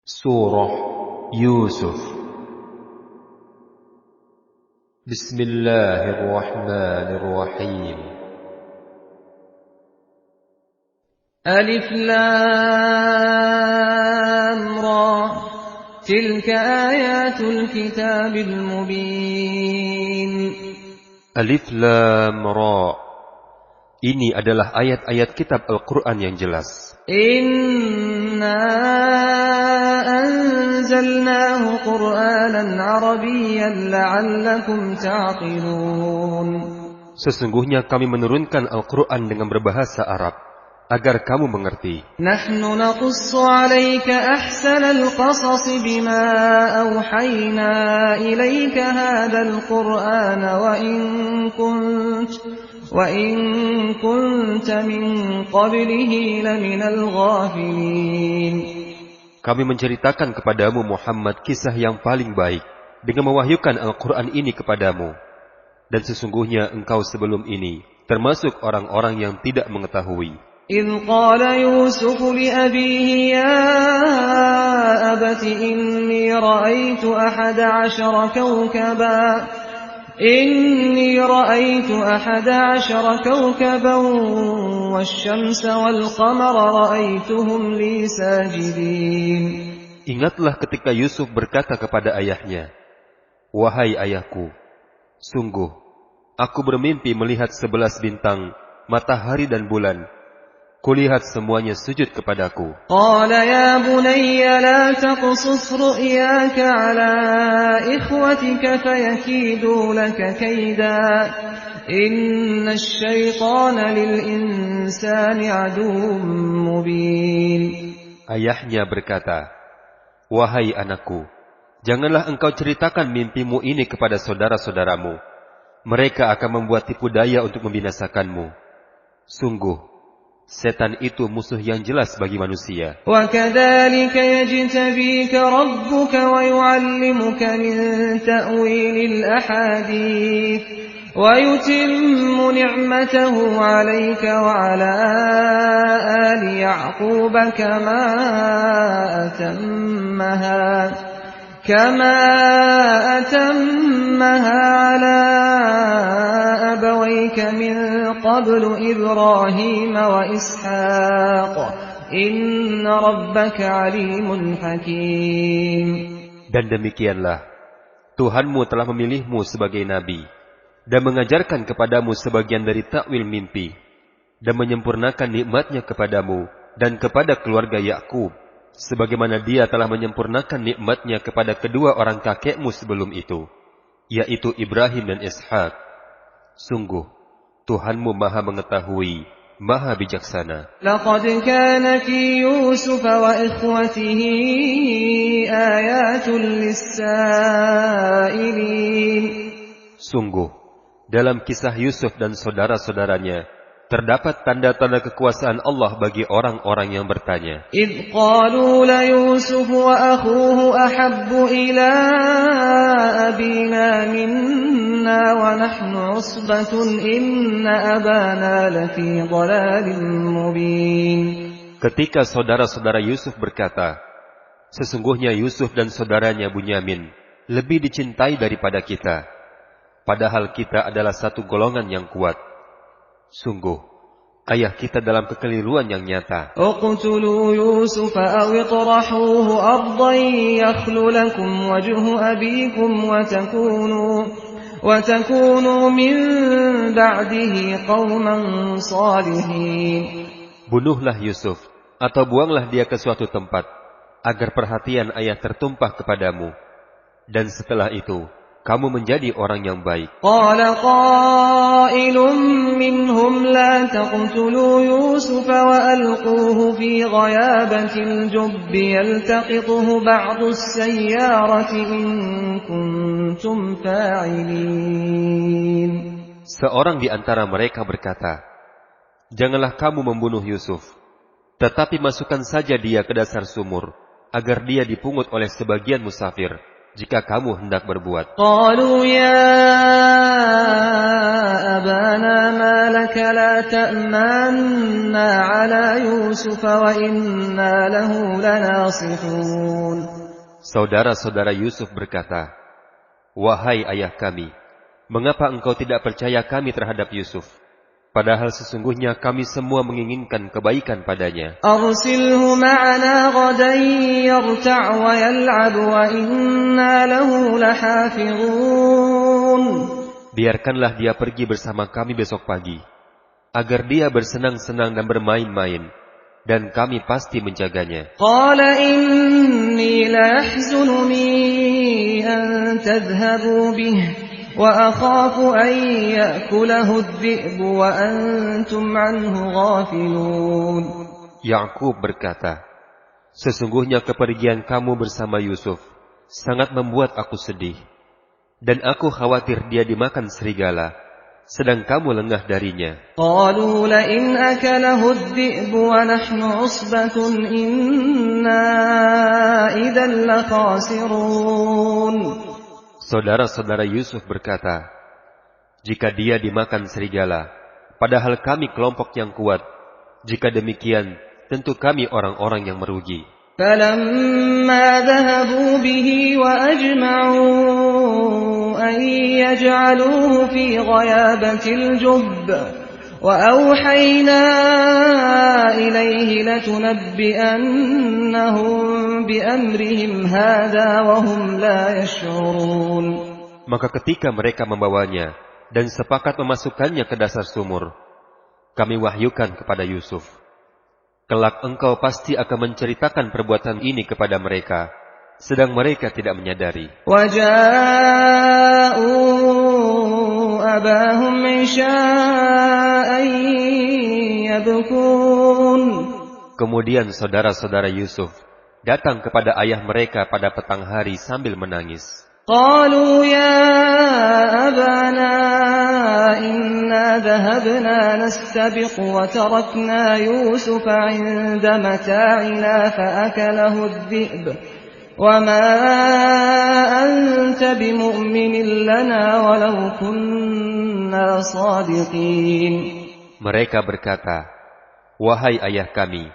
Surah Yusuf. Bismillahirrahmanirrahim. Alif Lam Ra. Tilka ayatul kitabil mubin. Alif Lam Ra. Ini adalah ayat-ayat kitab Al-Quran yang jelas. Inna anzalnahu Qur'anan Arabiyyan la'allakum ta'qilun. Sesungguhnya kami menurunkan Al-Quran dengan berbahasa Arab, agar kamu mengerti. Nahnu naqussu 'alaika ahsanal qasas bima awhayna ilayka hadzal Qur'ana wa in kunta min qablihi laminal ghafilin. Kami menceritakan kepadamu Muhammad kisah yang paling baik dengan mewahyukan Al-Quran ini kepadamu. Dan sesungguhnya engkau sebelum ini termasuk orang-orang yang tidak mengetahui. إذ قال يوسف لأبيه يا أبت إني رأيت أحد عشر كوكبا والشمس والقمر رأيتهم لي ساجدين. Ingatlah ketika Yusuf berkata kepada ayahnya, "Wahai ayahku, sungguh aku bermimpi melihat 11 bintang, matahari dan bulan. Kulihat semuanya sujud kepadaku." Qala ya bunayya la taqsus ru'yaka ala ikhwatika fayakidu laka kaida. Inna asy-syaitana lil insani aduwwun mubin. Ayahnya berkata, "Wahai anakku, janganlah engkau ceritakan mimpimu ini kepada saudara-saudaramu. Mereka akan membuat tipu daya untuk membinasakanmu. Sungguh setan itu musuh yang jelas bagi manusia." وَكَذَلِكَ يَجْتَبِيكَ رَبُّكَ وَيُعَلِّمُكَ مِنْ تَأْوِيلِ الْأَحَادِيثِ وَيُتِمُّ نِعْمَتَهُ عَلَيْكَ وَعَلَى آلِ يَعْقُوبَ كما أتمها على أبويك من قبل إبراهيم وإسحاق إن ربك عليم حكيم. Dan demikianlah Tuhanmu telah memilihmu sebagai nabi dan mengajarkan kepadamu sebagian dari takwil mimpi dan menyempurnakan nikmatnya kepadamu dan kepada keluarga Yakub, sebagaimana Dia telah menyempurnakan nikmatnya kepada kedua orang kakekmu sebelum itu, yaitu Ibrahim dan Ishak. Sungguh, Tuhanmu Maha Mengetahui, Maha Bijaksana. Laqad kana fi Yusuf wa ikhwatihi ayatul lis-sa'ilin. Sungguh, dalam kisah Yusuf dan saudara-saudaranya terdapat tanda-tanda kekuasaan Allah bagi orang-orang yang bertanya. إِذْ قَالُوا لَيُوسُفُ وَأَخُوهُ أَحَبُّ إِلَىٰ أَبِينَا مِنَّا وَنَحْنُ عُصْبَةٌ إِنَّ أَبَانَا لَفِي ضَلَالٍ مُّبِينٍ. Ketika saudara-saudara Yusuf berkata, "Sesungguhnya Yusuf dan saudaranya Bunyamin lebih dicintai daripada kita, padahal kita adalah satu golongan yang kuat. Sungguh, ayah kita dalam kekeliruan yang nyata." اقْتُلُوا يُوسُفَ أَوِ اطْرَحُوهُ أَرْضًا يَخْلُ لَكُمْ وَجْهُ أَبِيكُمْ وَتَكُونُوا مِنْ بَعْدِهِ قَوْمًا صَالِحِينَ. Bunuhlah Yusuf atau buanglah dia ke suatu tempat, agar perhatian ayah tertumpah kepadamu, dan setelah itu kamu menjadi orang yang baik. قال قائل منهم لا تقتلوا يوسف وألقوه في غيابة الجب يلتقطه بعض السيارة إن كنتم فاعلين. Seorang di antara mereka berkata, "Janganlah kamu membunuh Yusuf, tetapi masukkan saja dia ke dasar sumur, agar dia dipungut oleh sebagian musafir. jika kamu hendak berbuat. قالوا يا أبانا ما لك لا تأمنا على يوسف وإنا له لناصحون. Saudara-saudara Yusuf berkata, "Wahai ayah kami, mengapa engkau tidak percaya kami terhadap Yusuf? Padahal sesungguhnya kami semua menginginkan kebaikan padanya. أرسله معنا غدا يرتع ويلعب وإنا له لحافظون. Biarkanlah dia pergi bersama kami besok pagi, agar dia bersenang-senang dan bermain-main, dan kami pasti menjaganya." قال إني ليحزنني أن تذهبوا به وأخاف أن يأكله الذئب وأنتم عنه غافلون. Yakub berkata, "Sesungguhnya kepergian kamu bersama Yusuf sangat membuat aku sedih, dan aku khawatir dia dimakan serigala, sedang kamu lengah darinya." قالوا لئن أكله الذئب ونحن عصبة إنا إذا لخاسرون. Saudara-saudara Yusuf berkata, "Jika dia dimakan serigala, padahal kami kelompok yang kuat, jika demikian, tentu kami orang-orang yang merugi." فلما ذهبوا به وأجمعوا أن يجعلوه في غيابة الجب وأوحينا إليه لتنبئنهم بأمرهم هذا وهم لا يشعرون. Maka ketika mereka membawanya dan sepakat memasukkannya ke dasar sumur, kami wahyukan kepada Yusuf, "Kelak engkau pasti akan menceritakan perbuatan ini kepada mereka, sedang mereka tidak menyadari." وجاءوا أباهم عشاء يبكون. Kemudian saudara-saudara Yusuf datang kepada ayah mereka pada petang hari sambil menangis. قالوا يا أبانا إنا ذهبنا نستبق وتركنا يوسف عند متاعنا فأكله الذئب وما أنت بمؤمن لنا ولو كنا صادقين. Mereka berkata, "Wahai ayah kami,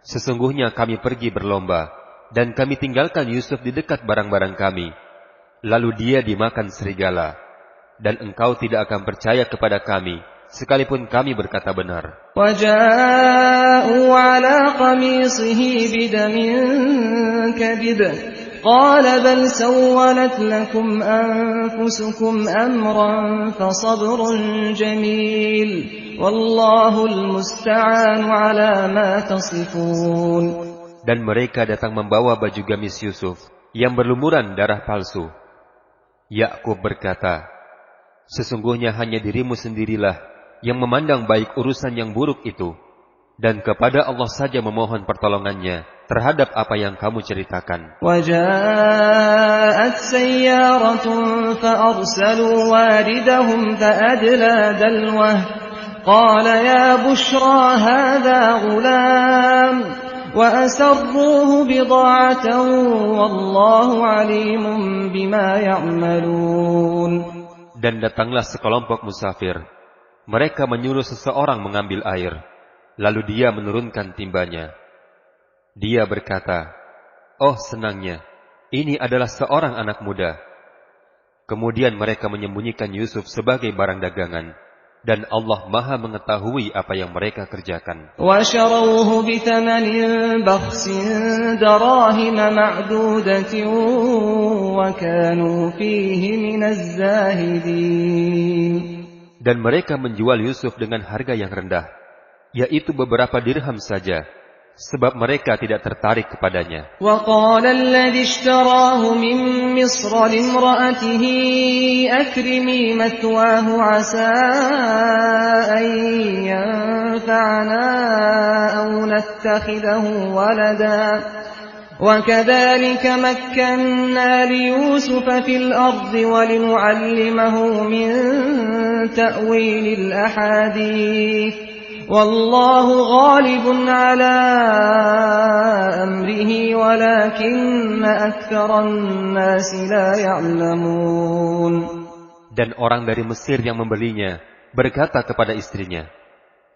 sesungguhnya kami pergi berlomba dan kami tinggalkan Yusuf di dekat barang-barang kami. Lalu dia dimakan serigala, dan engkau tidak akan percaya kepada kami, sekalipun kami berkata benar." وَجَاءُوا عَلَى قَمِيصِهِ بِدَمٍ كَذِبٍ قَالَ بَلْ سَوَّلَتْ لَكُمْ أَنفُسُكُمْ أَمْرًا فَصَبْرٌ جَمِيلٌ وَاللَّهُ الْمُسْتَعَانُ عَلَى مَا تَصِفُونَ. Dan mereka datang membawa baju gamis Yusuf yang berlumuran darah palsu. Yakub berkata, "Sesungguhnya hanya dirimu sendirilah yang memandang baik urusan yang buruk itu, dan kepada Allah saja memohon pertolongannya terhadap apa yang kamu ceritakan." وَجَاءَتْ سَيَّارَةٌ فَأَرْسَلُوا وَارِدَهُمْ فَأَدْلَى دَلْوَهُ قَالَ يَا بُشْرَى هَذَا غُلَامٌ وَأَسَرُّوهُ بِضَاعَةً وَاللَّهُ عَلِيمٌ بِمَا يَعْمَلُونَ. Dan datanglah sekelompok musafir. Mereka menyuruh seseorang mengambil air, lalu dia menurunkan timbanya. Dia berkata, "Oh senangnya, ini adalah seorang anak muda." Kemudian mereka menyembunyikan Yusuf sebagai barang dagangan, dan Allah Maha mengetahui apa yang mereka kerjakan. وَشَرَوْهُ بِثَمَنٍ بَخْسٍ دَرَاهِمَ مَعْدُودَةٍ وَكَانُوا فِيهِ مِنَ الزَّاهِدِينَ. Dan mereka menjual Yusuf dengan harga yang rendah, yaitu beberapa dirham saja, sebab mereka tidak tertarik kepadanya. وَقَالَ الَّذِي اشْتَرَاهُ مِنْ مِصْرَ لِامْرَأَتِهِ أَكْرِمِي مَثْوَاهُ عَسَىٰ أَنْ يَنفَعَنَا أَوْ نَتَّخِذَهُ وَلَدًا وَكَذَلِكَ مَكَّنَّا لِيُوسُفَ فِي الْأَرْضِ وَلِنُعَلِّمَهُ مِنْ تَأْوِيلِ الْأَحَادِيثِ Wallahu ghalibun ala amrihi walakinna aktsaran nasi la ya'lamun. Dan orang dari Mesir yang membelinya berkata kepada istrinya,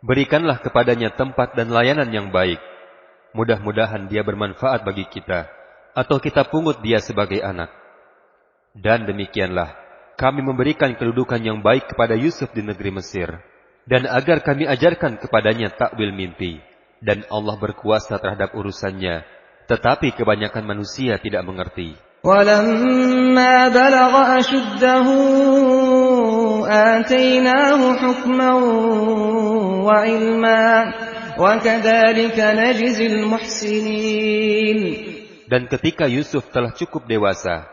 "Berikanlah kepadanya tempat dan layanan yang baik. Mudah-mudahan dia bermanfaat bagi kita, atau kita pungut dia sebagai anak." Dan demikianlah kami memberikan kedudukan yang baik kepada Yusuf di negeri Mesir, dan agar kami ajarkan kepadanya takwil mimpi. Dan Allah berkuasa terhadap urusannya, tetapi kebanyakan manusia tidak mengerti. وَلَمَّا بَلَغَ أَشُدَّهُ آتَيْنَاهُ حُكْمًا وَعِلْمًا وَكَذَلِكَ نَجْزِي الْمُحْسِنِينَ. Dan ketika Yusuf telah cukup dewasa,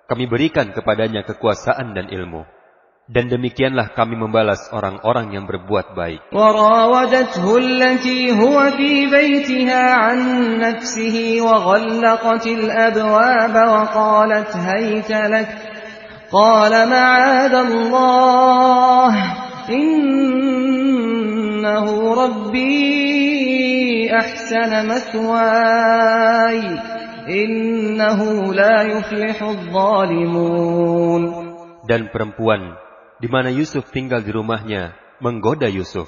kami berikan kepadanya kekuasaan dan ilmu. Dan demikianlah kami membalas orang-orang yang berbuat baik. وَرَاوَدَتْهُ الَّتِي هُوَ فِي بَيْتِهَا عَنْ نَفْسِهِ وَغَلَّقَتِ الْأَبْوَابَ وَقَالَتْ هَيْتَ لَكَ قَالَ مَعَاذَ اللَّهِ إِنَّهُ رَبِّي أَحْسَنَ مَثْوَايَ إِنَّهُ لَا يُفْلِحُ الظَّالِمُونَ. Dan perempuan di mana Yusuf tinggal di rumahnya menggoda Yusuf,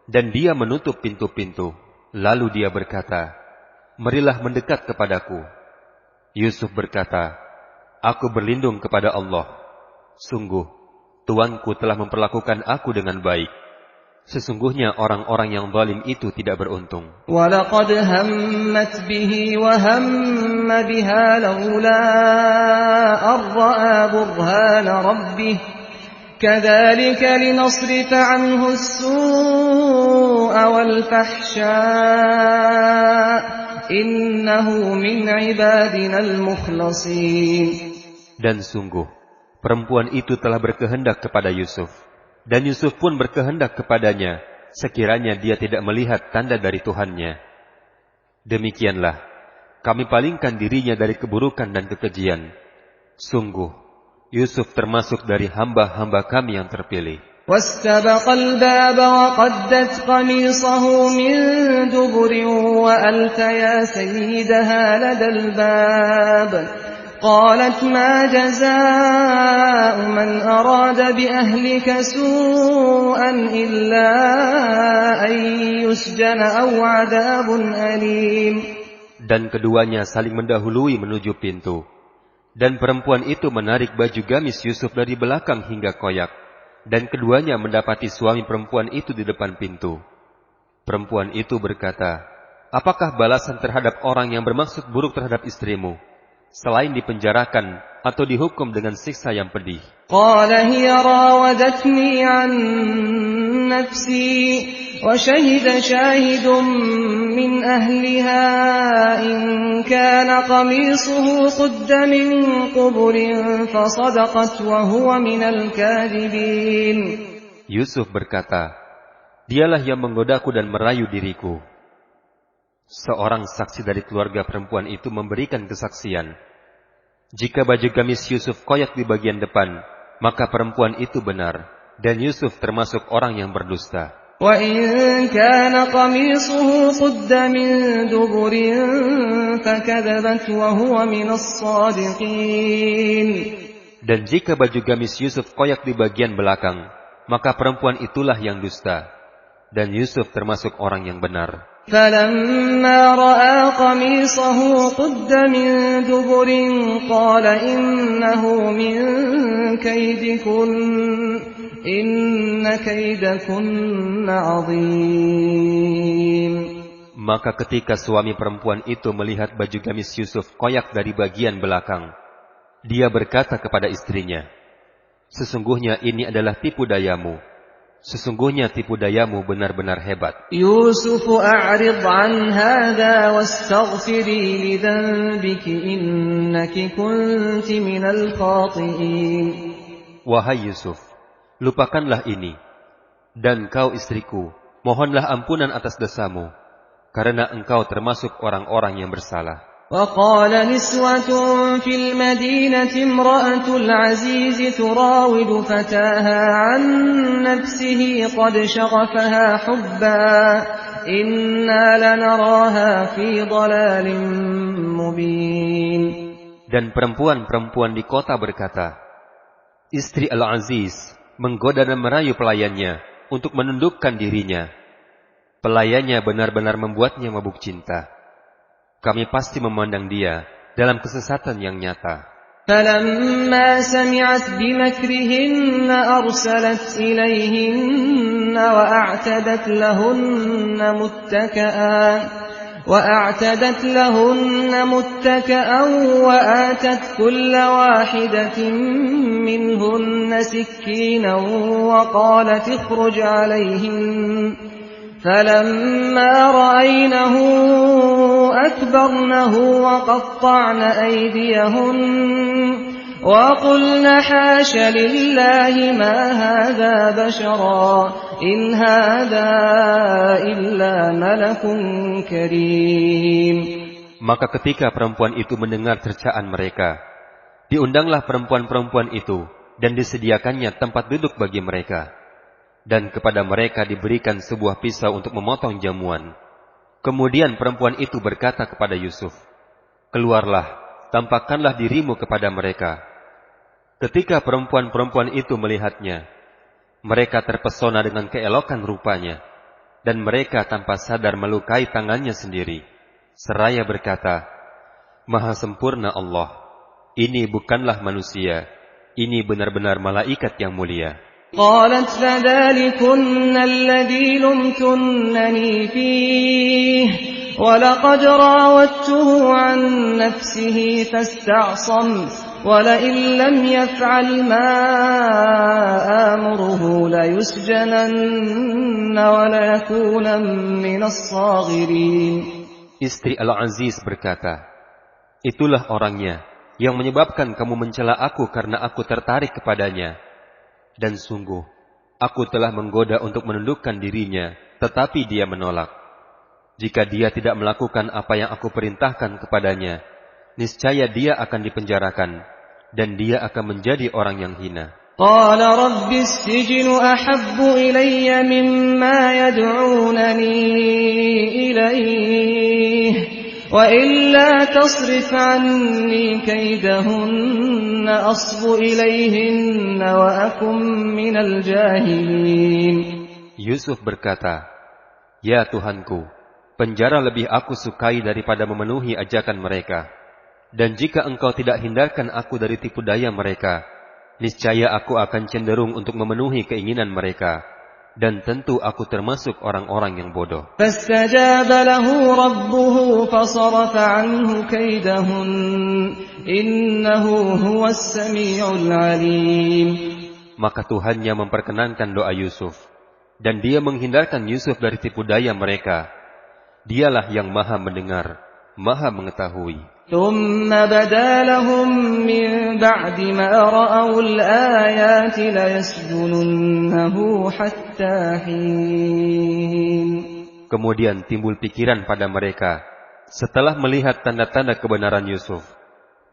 dan dia menutup pintu-pintu. Lalu dia berkata, "Marilah mendekat kepadaku." Yusuf berkata, "Aku berlindung kepada Allah. Sungguh, Tuanku telah memperlakukan aku dengan baik. Sesungguhnya orang-orang yang zalim itu tidak beruntung." وَلَقَدْ هَمَّتْ بِهِ وَهَمَّ بِهَا لَوْلَا أَن رَّأَىٰ بُرْهَانَ رَبِّهِ كَذَلِكَ لِنَصْرِفَ عَنْهُ السُّوءَ وَالْفَحْشَاءَ إِنَّهُ مِنْ عِبَادِنَا الْمُخْلَصِينَ. Dan sungguh, perempuan itu telah berkehendak kepada Yusuf. Dan Yusuf pun berkehendak kepadanya, sekiranya dia tidak melihat tanda dari Tuhannya. Demikianlah, kami palingkan dirinya dari keburukan dan kekejian. Sungguh, Yusuf termasuk dari hamba-hamba kami yang terpilih. وَاسْتَبَقَ الْبَابَ وَقَدَّتْ قَمِيصَهُ مِنْ دُبُرٍ وَأَلْفَ يَا سَيِّدَهَا لَدَى الْبَابِ قَالَتْ مَا جَزَاءُ مَنْ أَرَادَ بِأَهْلِكَ سُوءًا إِلَّا أَنْ يُسْجَنَ أَوْ عَذَابٌ أَلِيمٌ. Dan keduanya saling mendahului menuju pintu. Dan perempuan itu menarik baju gamis Yusuf dari belakang hingga koyak. Dan keduanya mendapati suami perempuan itu di depan pintu. Perempuan itu berkata, "Apakah balasan terhadap orang yang bermaksud buruk terhadap istrimu, selain dipenjarakan atau dihukum dengan siksa yang pedih?" قَالَ هِيَ رَاوَدَتْنِي عَنْ نَفْسِي وَشَهِدَ شَاهِدٌ مِّنْ أَهْلِهَا إِنْ كَانَ قَمِيصُهُ قُدَّ مِنْ قُبُلٍ فَصَدَقَتْ وَهُوَ مِنَ الْكَاذِبِينَ. Yusuf berkata, "Dialah yang menggodaku dan merayu diriku." Seorang saksi dari keluarga perempuan itu memberikan kesaksian. Jika baju gamis Yusuf koyak di bagian depan, maka perempuan itu benar, dan Yusuf termasuk orang yang berdusta. وَإِنْ كَانَ قَمِيصُهُ قُدَّ مِنْ دُبُرٍ فَكَذَبَتْ وَهُوَ مِنَ الصَّادِقِينَ. Dan jika baju gamis Yusuf koyak di bagian belakang, maka perempuan itulah yang dusta, dan Yusuf termasuk orang yang benar. فَلَمَّا رَأَىٰ قَمِيصَهُ قُدَّ مِنْ دُبُرٍ قَالَ إِنَّهُ مِنْ كَيْدِكُنَّ إِنَّ كَيْدَكُنَّ عَظِيمٌ. Maka ketika suami perempuan itu melihat baju gamis Yusuf koyak dari bagian belakang, dia berkata kepada istrinya, "Sesungguhnya ini adalah tipu dayamu. Sesungguhnya tipu dayamu benar-benar hebat." يُوسُفُ أَعْرِضْ عَنْ هَذَا وَاسْتَغْفِرِي لِذَنبِكِ إِنَّكِ كُنْتِ مِنَ الْخَاطِئِينَ. Wahai Yusuf, lupakanlah ini, dan kau istriku, mohonlah ampunan atas dosamu, karena engkau termasuk orang-orang yang bersalah. وقال نسوة في المدينة امرأة العزيز تراود فتاها عن نفسه قد شغفها حبا إنا لنراها في ضلال مبين. Dan perempuan-perempuan di kota berkata, istri Al-Aziz menggoda dan merayu pelayannya untuk menundukkan dirinya. Pelayannya benar-benar membuatnya mabuk cinta. Kami pasti memandang dia dalam kesesatan yang nyata. فَلَمَّا سَمِعَتْ بِمَكْرِهِنَّ أَرْسَلَتْ إِلَيْهِنَّ وَأَعْتَدَتْ لَهُنَّ مُتَّكَأً وَآتَتْ كُلَّ وَاحِدَةٍ مِّنْهُنَّ سِكِّينًا وَقَالَتِ اخْرُجْ عَلَيْهِنَّ فَلَمَّا رَأَيْنَهُ أَكْبَرْنَهُ وَقَطَّعْنَ أَيْدِيَهُنَّ وَقُلْنَ حَاشَ لِلَّهِ مَا هَذَا بَشَرًا إِنْ هَذَا إِلَّا مَلَكٌ كَرِيمٌ. Maka ketika perempuan itu mendengar cercaan mereka, diundanglah perempuan-perempuan itu dan disediakannya tempat duduk bagi mereka. Dan kepada mereka diberikan sebuah pisau untuk memotong jamuan. Kemudian perempuan itu berkata kepada Yusuf, keluarlah, tampakkanlah dirimu kepada mereka. Ketika perempuan-perempuan itu melihatnya, mereka terpesona dengan keelokan rupanya, dan mereka tanpa sadar melukai tangannya sendiri, seraya berkata, Maha sempurna Allah, ini bukanlah manusia, ini benar-benar malaikat yang mulia. قالت فذلكن الذي لمتنني فيه ولقد راودته عن نفسه فاستعصم ولئن لم يفعل ما آمره ليسجنن وليكون من الصاغرين. Istri Al-Aziz berkata, itulah orangnya yang menyebabkan kamu mencela aku karena aku tertarik kepadanya. Dan sungguh, aku telah menggoda untuk menundukkan dirinya, tetapi dia menolak. Jika dia tidak melakukan apa yang aku perintahkan kepadanya, niscaya dia akan dipenjarakan, dan dia akan menjadi orang yang hina. قال رب السجن أحب إلي مما يدعونني إليه وإلا تصرف عني كيدهن أصب إليهن وأكن من الجاهلين. Yusuf berkata, Ya Tuhanku, penjara lebih aku sukai daripada memenuhi ajakan mereka. Dan jika engkau tidak hindarkan aku dari tipu daya mereka, niscaya aku akan cenderung untuk memenuhi keinginan mereka. Dan tentu aku termasuk orang-orang yang bodoh. فاستجاب له ربه فصرف عنه كيدهن إنه هو السميع العليم. Maka Tuhannya memperkenankan doa Yusuf, dan dia menghindarkan Yusuf dari tipu daya mereka. Dialah yang maha mendengar, maha mengetahui. ثم بدا لهم من بعد ما رأوا الآيات ليسجننه حتى حين. Kemudian timbul pikiran pada mereka setelah melihat tanda-tanda kebenaran Yusuf,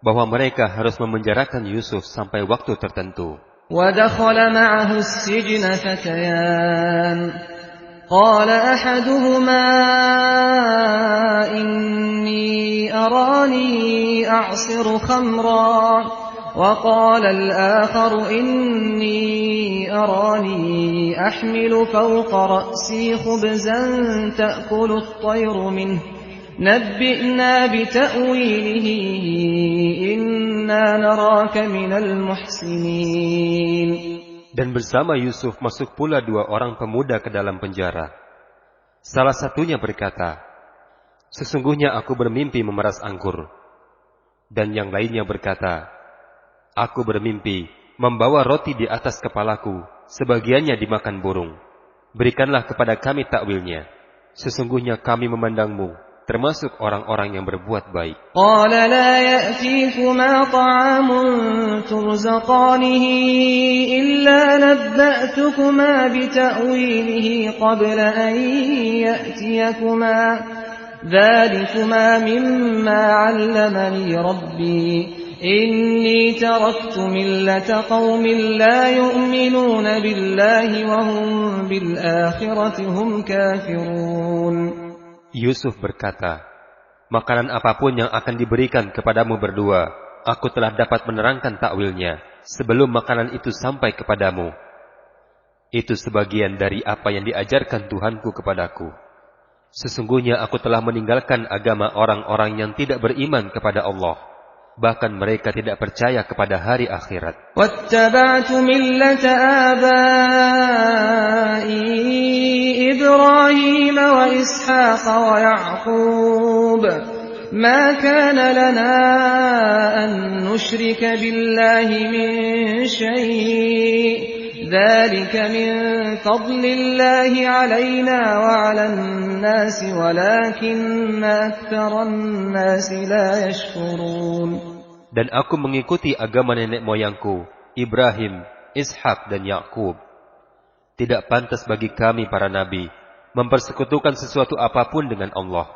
bahwa mereka harus memenjarakan Yusuf sampai waktu tertentu. ودخل معه السجن فتيان قال أحدهما إني أراني أعصر خمرا وقال الآخر إني أراني أحمل فوق رأسي خبزا تأكل الطير منه نبئنا بتأويله إنا نراك من المحسنين. Dan bersama Yusuf masuk pula dua orang pemuda ke dalam penjara. Salah satunya berkata, sesungguhnya aku bermimpi memeras anggur. Dan yang lainnya berkata, aku bermimpi membawa roti di atas kepalaku, sebagiannya dimakan burung. Berikanlah kepada kami takwilnya. Sesungguhnya kami memandangmu termasuk orang-orang yang berbuat baik. قال لا يأتيكما طعام ترزقانه إلا نبأتكما بتأويله قبل أن يأتيكما ذلكما مما علمني ربي إني تركت ملة قوم لا يؤمنون بالله وهم بالآخرة هم كافرون. Yusuf berkata, makanan apapun yang akan diberikan kepadamu berdua, aku telah dapat menerangkan takwilnya sebelum makanan itu sampai kepadamu. Itu sebagian dari apa yang diajarkan Tuhanku kepadaku. Sesungguhnya aku telah meninggalkan agama orang-orang yang tidak beriman kepada Allah. Bahkan mereka tidak percaya kepada hari akhirat. وَاتَّبَعْتُ مِلَّةَ آبَائِي إِبْرَاهِيمَ وَإِسْحَاقَ وَيَعْقُوبَ مَا كَانَ لَنَا أَن نُّشْرِكَ بِاللَّهِ مِن شَيْءٍ ذلك من فضل الله علينا وعلى الناس ولكن أكثر الناس لا يشكرون. Dan aku mengikuti agama nenek moyangku, Ibrahim, Ishak dan Yakub. Tidak pantas bagi kami para nabi mempersekutukan sesuatu apapun dengan Allah.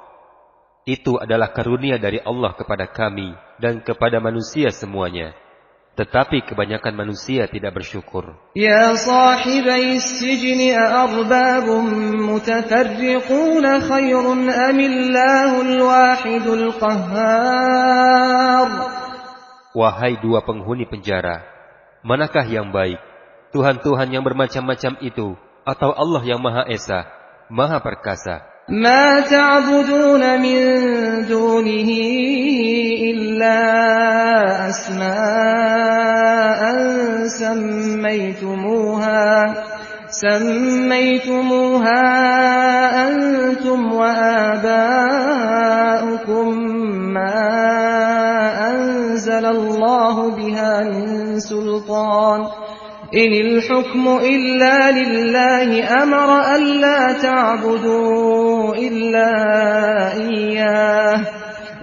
Itu adalah karunia dari Allah kepada kami dan kepada manusia semuanya. Tetapi kebanyakan manusia tidak bersyukur. Ya sahibai as-sijni arbabun mutafarriqun khairun amillahul wahidul qahhar. Wahai dua penghuni penjara, manakah yang baik? Tuhan-Tuhan yang bermacam-macam itu atau Allah yang Maha Esa, Maha Perkasa? ما تعبدون من دونه إلا أسماء سميتموها أنتم وآباؤكم ما أنزل الله بها من سلطان إن الحكم إلا لله أمر ألا تعبدوا إلا إياه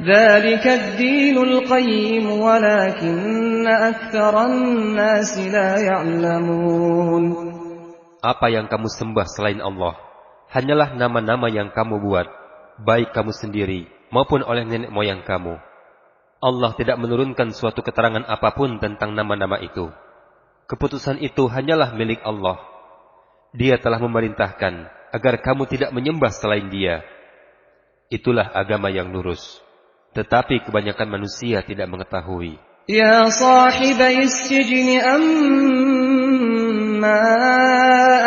ذلك الدين القيم ولكن أكثر الناس لا يعلمون. Apa yang kamu sembah selain Allah hanyalah nama-nama yang kamu buat, baik kamu sendiri maupun oleh nenek moyang kamu. Allah tidak menurunkan suatu keterangan apapun tentang nama-nama itu. Keputusan itu hanyalah milik Allah. Dia telah memerintahkan agar kamu tidak menyembah selain Dia. Itulah agama yang lurus. Tetapi kebanyakan manusia tidak mengetahui. Ya sahibai as-sijni amma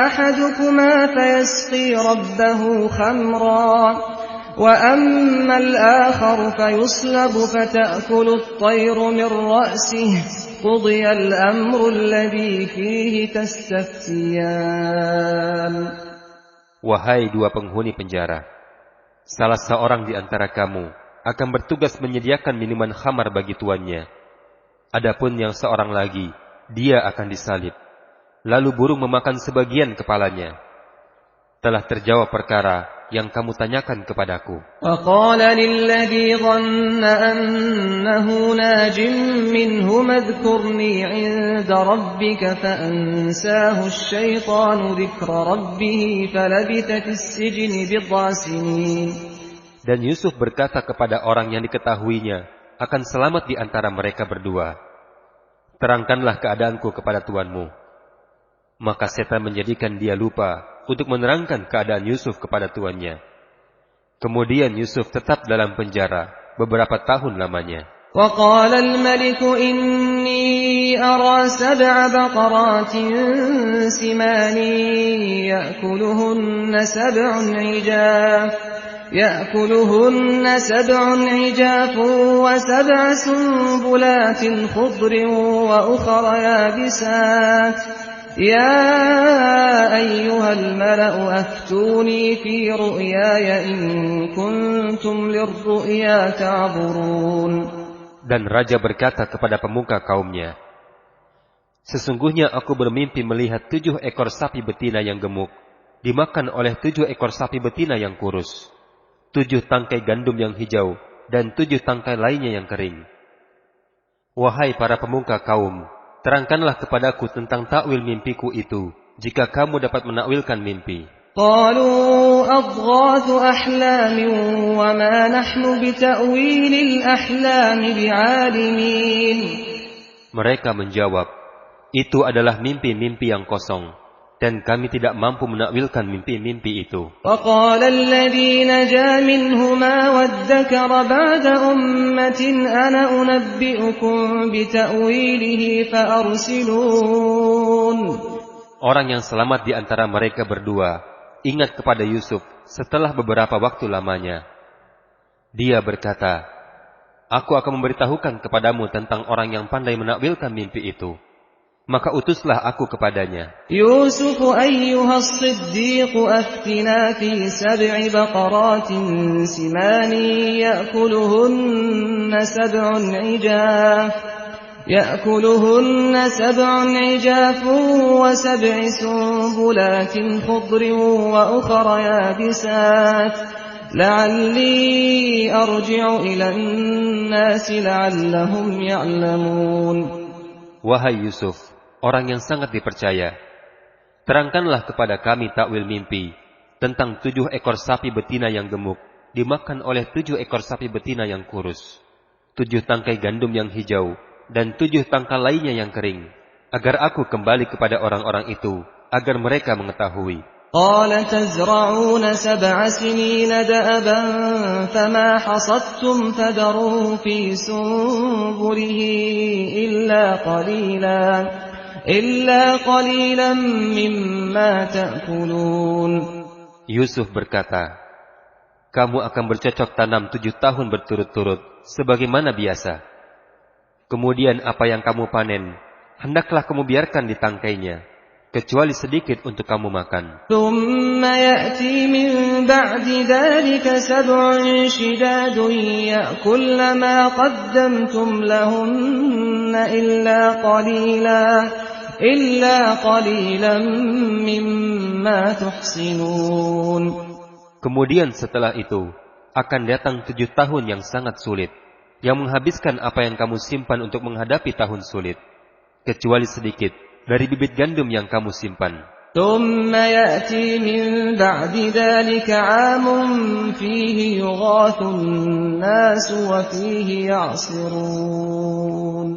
ahadukuma fayasqi rabbahu khamra wa amma al-akhar fayuslabu fata'kulu at-tayru min ra'sihi قضي الأمر الذي فيه تستفتيان. Wahai dua penghuni penjara, salah seorang di antara kamu akan bertugas menyediakan minuman khamar bagi tuannya. Adapun yang seorang lagi, dia akan disalib. Lalu burung memakan sebagian kepalanya. Telah terjawab perkara yang kamu tanyakan kepadaku. وَقَالَ لِلَّذِي ظَنَّ أَنَّهُ نَاجٍ مِّنْهُمَا اذْكُرْنِي عِندَ رَبِّكَ فَأَنسَاهُ الشَّيْطَانُ ذِكْرَ رَبِّهِ فَلَبِثَ فِي السِّجْنِ بِضْعَ سِنِينَ. Dan Yusuf berkata kepada orang yang diketahuinya akan selamat di antara mereka berdua, terangkanlah keadaanku kepada tuanmu. Maka setan menjadikan dia lupa untuk menerangkan keadaan Yusuf kepada tuannya. Kemudian Yusuf tetap dalam penjara beberapa tahun lamanya. وَقَالَ الْمَلِكُ إِنِّي أَرَى 7 بَقَرَاتٍ سِمَانٍ يَأْكُلُهُنَّ 7 عِجَافٌ و7 سُنبُلَاتٍ خُضْرٍ وَأُخَرَ يَابِسَاتٍ يا أيها الملأ أفتوني في رؤياي إن كنتم للرؤيا تعبرون. Dan raja berkata kepada pemuka kaumnya, sesungguhnya aku bermimpi melihat 7 ekor sapi betina yang gemuk dimakan oleh 7 ekor sapi betina yang kurus, 7 tangkai gandum yang hijau dan 7 tangkai lainnya yang kering. Wahai para pemuka kaum, terangkanlah kepadaku tentang takwil mimpiku itu, jika kamu dapat menakwilkan mimpi. قالوا أضغاث أحلام وما نحن بتأويل الأحلام بعالمين. Mereka menjawab, itu adalah mimpi-mimpi yang kosong, dan kami tidak mampu menakwilkan mimpi-mimpi itu. وقال الذي نجا منهما وادكر بعد أمة أنا أنبئكم بتأويله فأرسلون. Orang yang selamat di antara mereka berdua ingat kepada Yusuf setelah beberapa waktu lamanya. Dia berkata, aku akan memberitahukan kepadamu tentang orang yang pandai menakwilkan mimpi itu. Maka utuslah aku kepadanya. Yusuf ayyuha as-siddiq aftina fi 7 baqaratin simani ya'kuluhunna 7 7 عجاف و7 سنبلات خضر وأخر يابسات لعلي أرجع إلى الناس لعلهم يعلمون. Wahai Yusuf, orang yang sangat dipercaya, terangkanlah kepada kami takwil mimpi tentang 7 ekor sapi betina yang gemuk dimakan oleh 7 ekor sapi betina yang kurus, 7 tangkai gandum yang hijau, dan 7 tangkal lainnya yang kering, agar aku kembali kepada orang-orang itu, agar mereka mengetahui. Qala tazra'una 7 سنين دأبا فما حصدتم فذروه في سنبله إلا قليلا مما تأكلون. Yusuf berkata, kamu akan bercocok tanam 7 tahun berturut-turut, sebagaimana biasa. Kemudian apa yang kamu panen, hendaklah kamu biarkan di tangkainya, kecuali sedikit untuk kamu makan. ثم يأتي من بعد ذلك 7 شداد يأكلن ما قدمتم لهن إلا قليلا مما تحصنون. Kemudian setelah itu, akan datang 7 tahun yang sangat sulit, yang menghabiskan apa yang kamu simpan untuk menghadapi tahun sulit, kecuali sedikit dari bibit gandum yang kamu simpan. ثم يأتي من بعد ذلك عام فيه يغاث الناس وفيه يعصرون.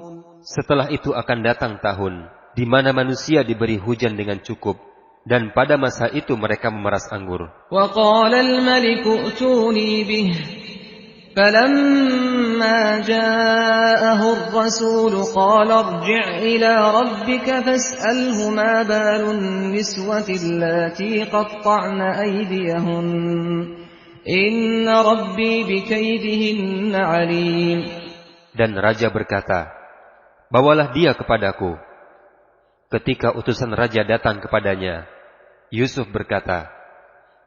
Setelah itu akan datang tahun di mana manusia diberi hujan dengan cukup, dan pada masa itu mereka memeras anggur. وقال الملك ائتوني به فلما جاءه الرسول قال ارجع إلى ربك فاسأله ما بال النسوة اللاتي قطعن أيديهن إن ربي بكيدهن عليم. Dan raja berkata, bawalah dia kepadaku. Ketika utusan raja datang kepadanya, Yusuf berkata,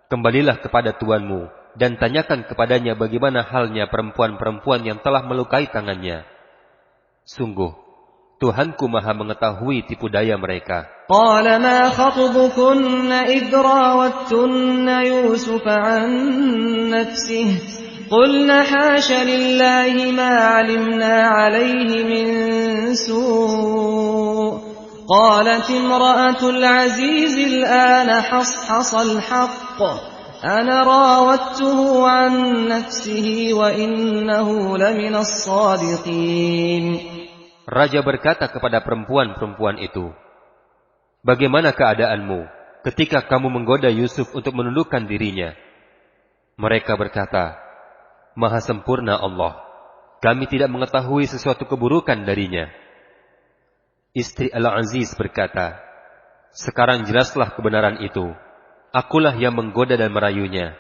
kembalilah kepada tuanmu dan tanyakan kepadanya bagaimana halnya perempuan-perempuan yang telah melukai tangannya. Sungguh, Tuhanku maha mengetahui tipu daya mereka. Qala ma khatbukunna idh rawattunna Yusuf an nafsihi qulna hasha lillahi ma alimna alayhi min su'. Qalat imra'atul aziz al-ana hashasal haqq أنا راودته عن نفسه وإنه لمن الصادقين. Raja berkata kepada perempuan-perempuan itu, bagaimana keadaanmu ketika kamu menggoda Yusuf untuk menundukkan dirinya? Mereka berkata, maha sempurna Allah, kami tidak mengetahui sesuatu keburukan darinya. Istri Al-Aziz berkata, sekarang jelaslah kebenaran itu. Akulah yang menggoda dan merayunya,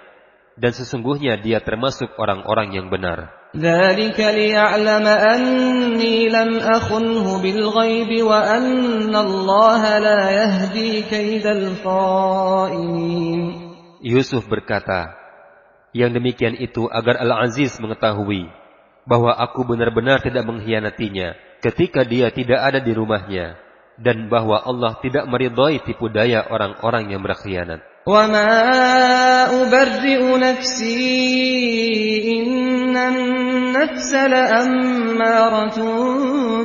dan sesungguhnya dia termasuk orang-orang yang benar. ذَلِكَ لِيَعْلَمَ أَنِّي لَمْ أَخُنْهُ بِالْغَيْبِ وَأَنَّ اللَّهَ لَا يَهْدِي كَيْدَ الْخَائِنِينَ. Yusuf berkata, yang demikian itu agar Al-Aziz mengetahui bahwa aku benar-benar tidak mengkhianatinya ketika dia tidak ada di rumahnya, dan bahwa Allah tidak meridhai tipu daya orang-orang yang berkhianat. وَمَا أُبَرِّئُ نَفْسِي إِنَّ النَّفْسَ لَأَمَّارَةٌ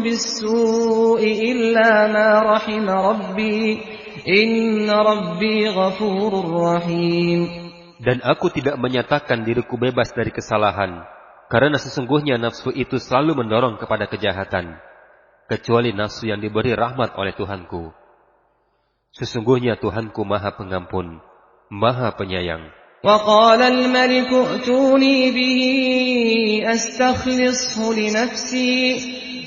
بِالسُّوءِ إِلَّا مَا رَحِمَ رَبِّي Inna Rabbi ghafurur rahim. Dan aku tidak menyatakan diriku bebas dari kesalahan, karena sesungguhnya nafsu itu selalu mendorong kepada kejahatan, kecuali nafsu yang diberi rahmat oleh Tuhanku. Sesungguhnya Tuhanku Maha Pengampun, Maha Penyayang. وقال الملك ائتوني به أستخلصه لنفسي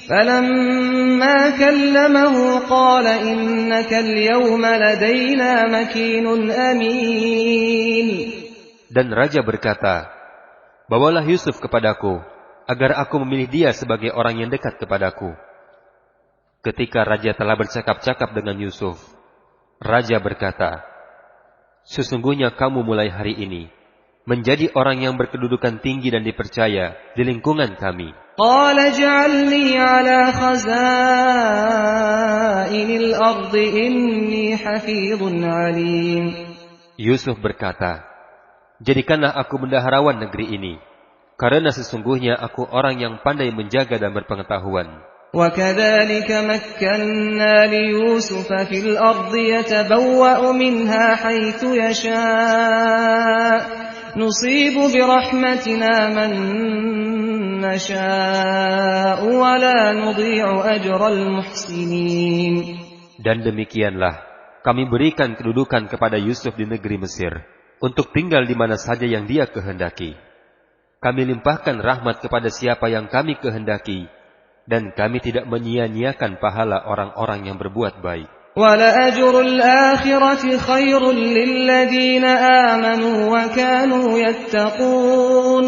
فلما كلمه قال إنك اليوم لدينا مكين أمين. Dan raja berkata, bawalah Yusuf kepadaku, agar aku memilih dia sebagai orang yang dekat kepadaku. Ketika raja telah bercakap-cakap dengan Yusuf, raja berkata, sesungguhnya kamu mulai hari ini menjadi orang yang berkedudukan tinggi dan dipercaya di lingkungan kami. قال اجعلني على خزائن الأرض إني حفيظ عليم. Yusuf berkata, jadikanlah aku bendaharawan negeri ini, karena sesungguhnya aku orang yang pandai menjaga dan berpengetahuan. وكذلك مكنا ليوسف في الأرض يتبوأ منها حيث يشاء نصيب برحمتنا من نشاء ولا نضيع أجر المحسنين. Dan demikianlah kami berikan kedudukan kepada Yusuf di negeri Mesir untuk tinggal di mana saja yang dia kehendaki. Kami limpahkan rahmat kepada siapa yang kami kehendaki, dan kami tidak menyia-nyiakan pahala orang-orang yang berbuat baik. وَلَأَجْرُ الْآخِرَةِ خَيْرٌ لِلَّذِينَ آمَنُوا وَكَانُوا يَتَّقُونَ.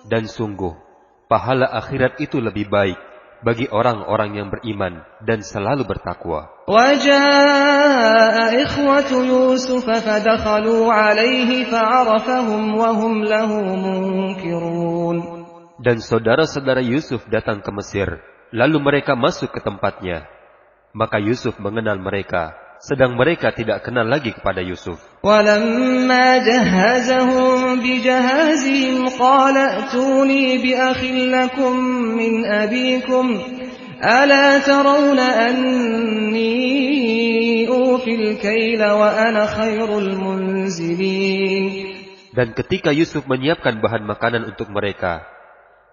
Dan sungguh, pahala akhirat itu lebih baik bagi orang-orang yang beriman dan selalu bertakwa. وَجَاءَ إِخْوَةُ يُوسُفَ فَدَخَلُوا عَلَيْهِ فَعَرَفَهُمْ وَهُمْ لَهُ مُنكِرُونَ. Dan saudara-saudara Yusuf datang ke Mesir, lalu mereka masuk ke tempatnya. Maka Yusuf mengenal mereka, sedang mereka tidak kenal lagi kepada Yusuf. وَلَمَّا جَهَّزَهُم بِجَهَازِهِمْ قَالَ ائْتُونِي بِأَخٍ لَّكُم مِّنْ أَبِيكُمْ أَلَا تَرَوْنَ أَنِّي أُوفِي الْكَيْلَ وَأَنَا خَيْرُ الْمُنزِلِينَ. Dan ketika Yusuf menyiapkan bahan makanan untuk mereka,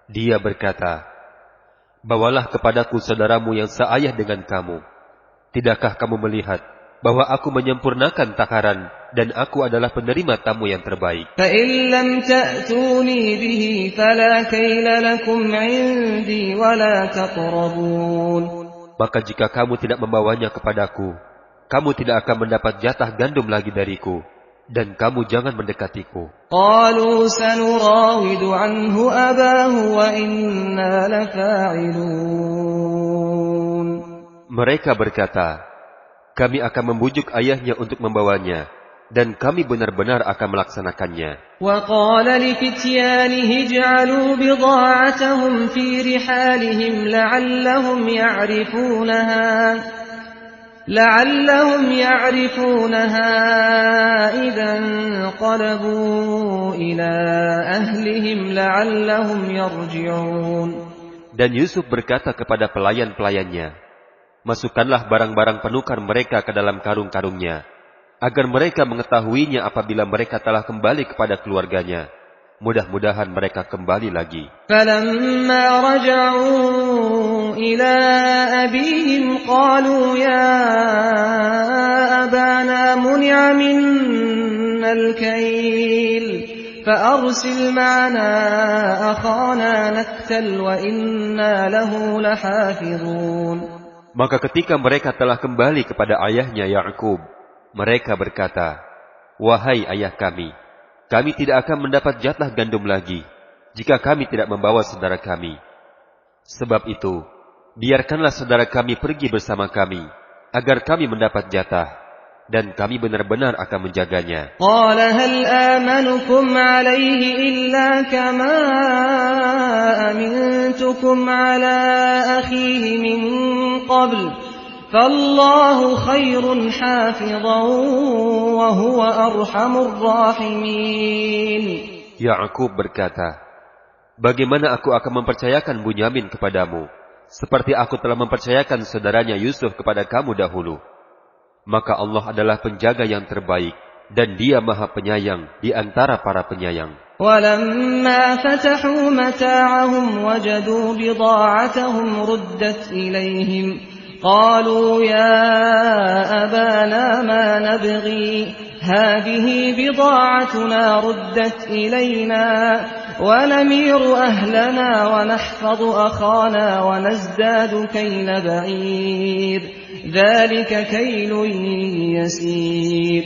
dia berkata, bawalah kepadaku saudaramu yang seayah dengan kamu. Tidakkah kamu melihat bahwa aku menyempurnakan takaran dan aku adalah penerima tamu yang terbaik? فَإِن لَّمْ تَأْتُونِي بِهِ فَلَا كَيْلَ لَكُمْ عِندِي وَلَا تَقْرَبُونَ. Maka jika kamu tidak membawanya kepadaku, kamu tidak akan mendapat jatah gandum lagi dariku, dan kamu jangan mendekatiku. قَالُوا سَنُرَاوِدُ عَنْهُ أَبَاهُ وَإِنَّا لَفَاعِلُونَ. Mereka berkata, kami akan membujuk ayahnya untuk membawanya, dan kami benar-benar akan melaksanakannya. وَقَالَ لِفِتْيَانِهِ اجْعَلُوا بِضَاعَتَهُمْ فِي رِحَالِهِمْ لعلهم يعرفونها إذا انقلبوا إلى أهلهم لعلهم يرجعون. Dan Yusuf berkata kepada pelayan-pelayannya, masukkanlah barang-barang penukar mereka ke dalam karung-karungnya, agar mereka mengetahuinya apabila mereka telah kembali kepada keluarganya. Mudah-mudahan mereka kembali lagi. فَلَمَّا رَجَعُوا إِلَى أَبِيهِمْ قَالُوا يَا أَبَانَا مُنِعَ مِنَّا الْكَيْلُ فَأَرْسِلْ مَعَنَا أَخَانَا نَكْتَلْ وَإِنَّا لَهُ لَحَافِظُونَ. Maka ketika mereka telah kembali kepada ayahnya Yakub, mereka berkata, wahai ayah kami tidak akan mendapat jatah gandum lagi jika kami tidak membawa saudara kami. Sebab itu, biarkanlah saudara kami pergi bersama kami, agar kami mendapat jatah, dan kami benar-benar akan menjaganya. قَالَ هَلْ آمَنُكُمْ عَلَيْهِ إِلَّا كَمَا أَمِنْتُكُمْ عَلَى أَخِيهِ مِنْ قَبْلُ فَاللَّهُ خَيْرٌ حَافِظًا وَهُوَ أَرْحَمُ الرَّاحِمِينَ. Yakub berkata, bagaimana aku akan mempercayakan Bunyamin kepadamu, seperti aku telah mempercayakan saudaranya Yusuf kepada kamu dahulu. maka Allah adalah penjaga yang terbaik, dan Dia Maha Penyayang di antara para penyayang. وَلَمَّا فَتَحُوا مَتَاعَهُمْ وَجَدُوا بِضَاعَتَهُمْ رُدَّتْ إِلَيْهِمْ قَالُوا يَا أَبَانَا مَا نَبْغِي هَٰذِهِ بِضَاعَتُنَا رُدَّتْ إِلَيْنَا وَنَمِيرُ أَهْلَنَا وَنَحْفَظُ أَخَانَا وَنَزْدَادُ كَيْلَ بَعِيرٍ ذَلِكَ كَيْلٌ يَسِيرٌ.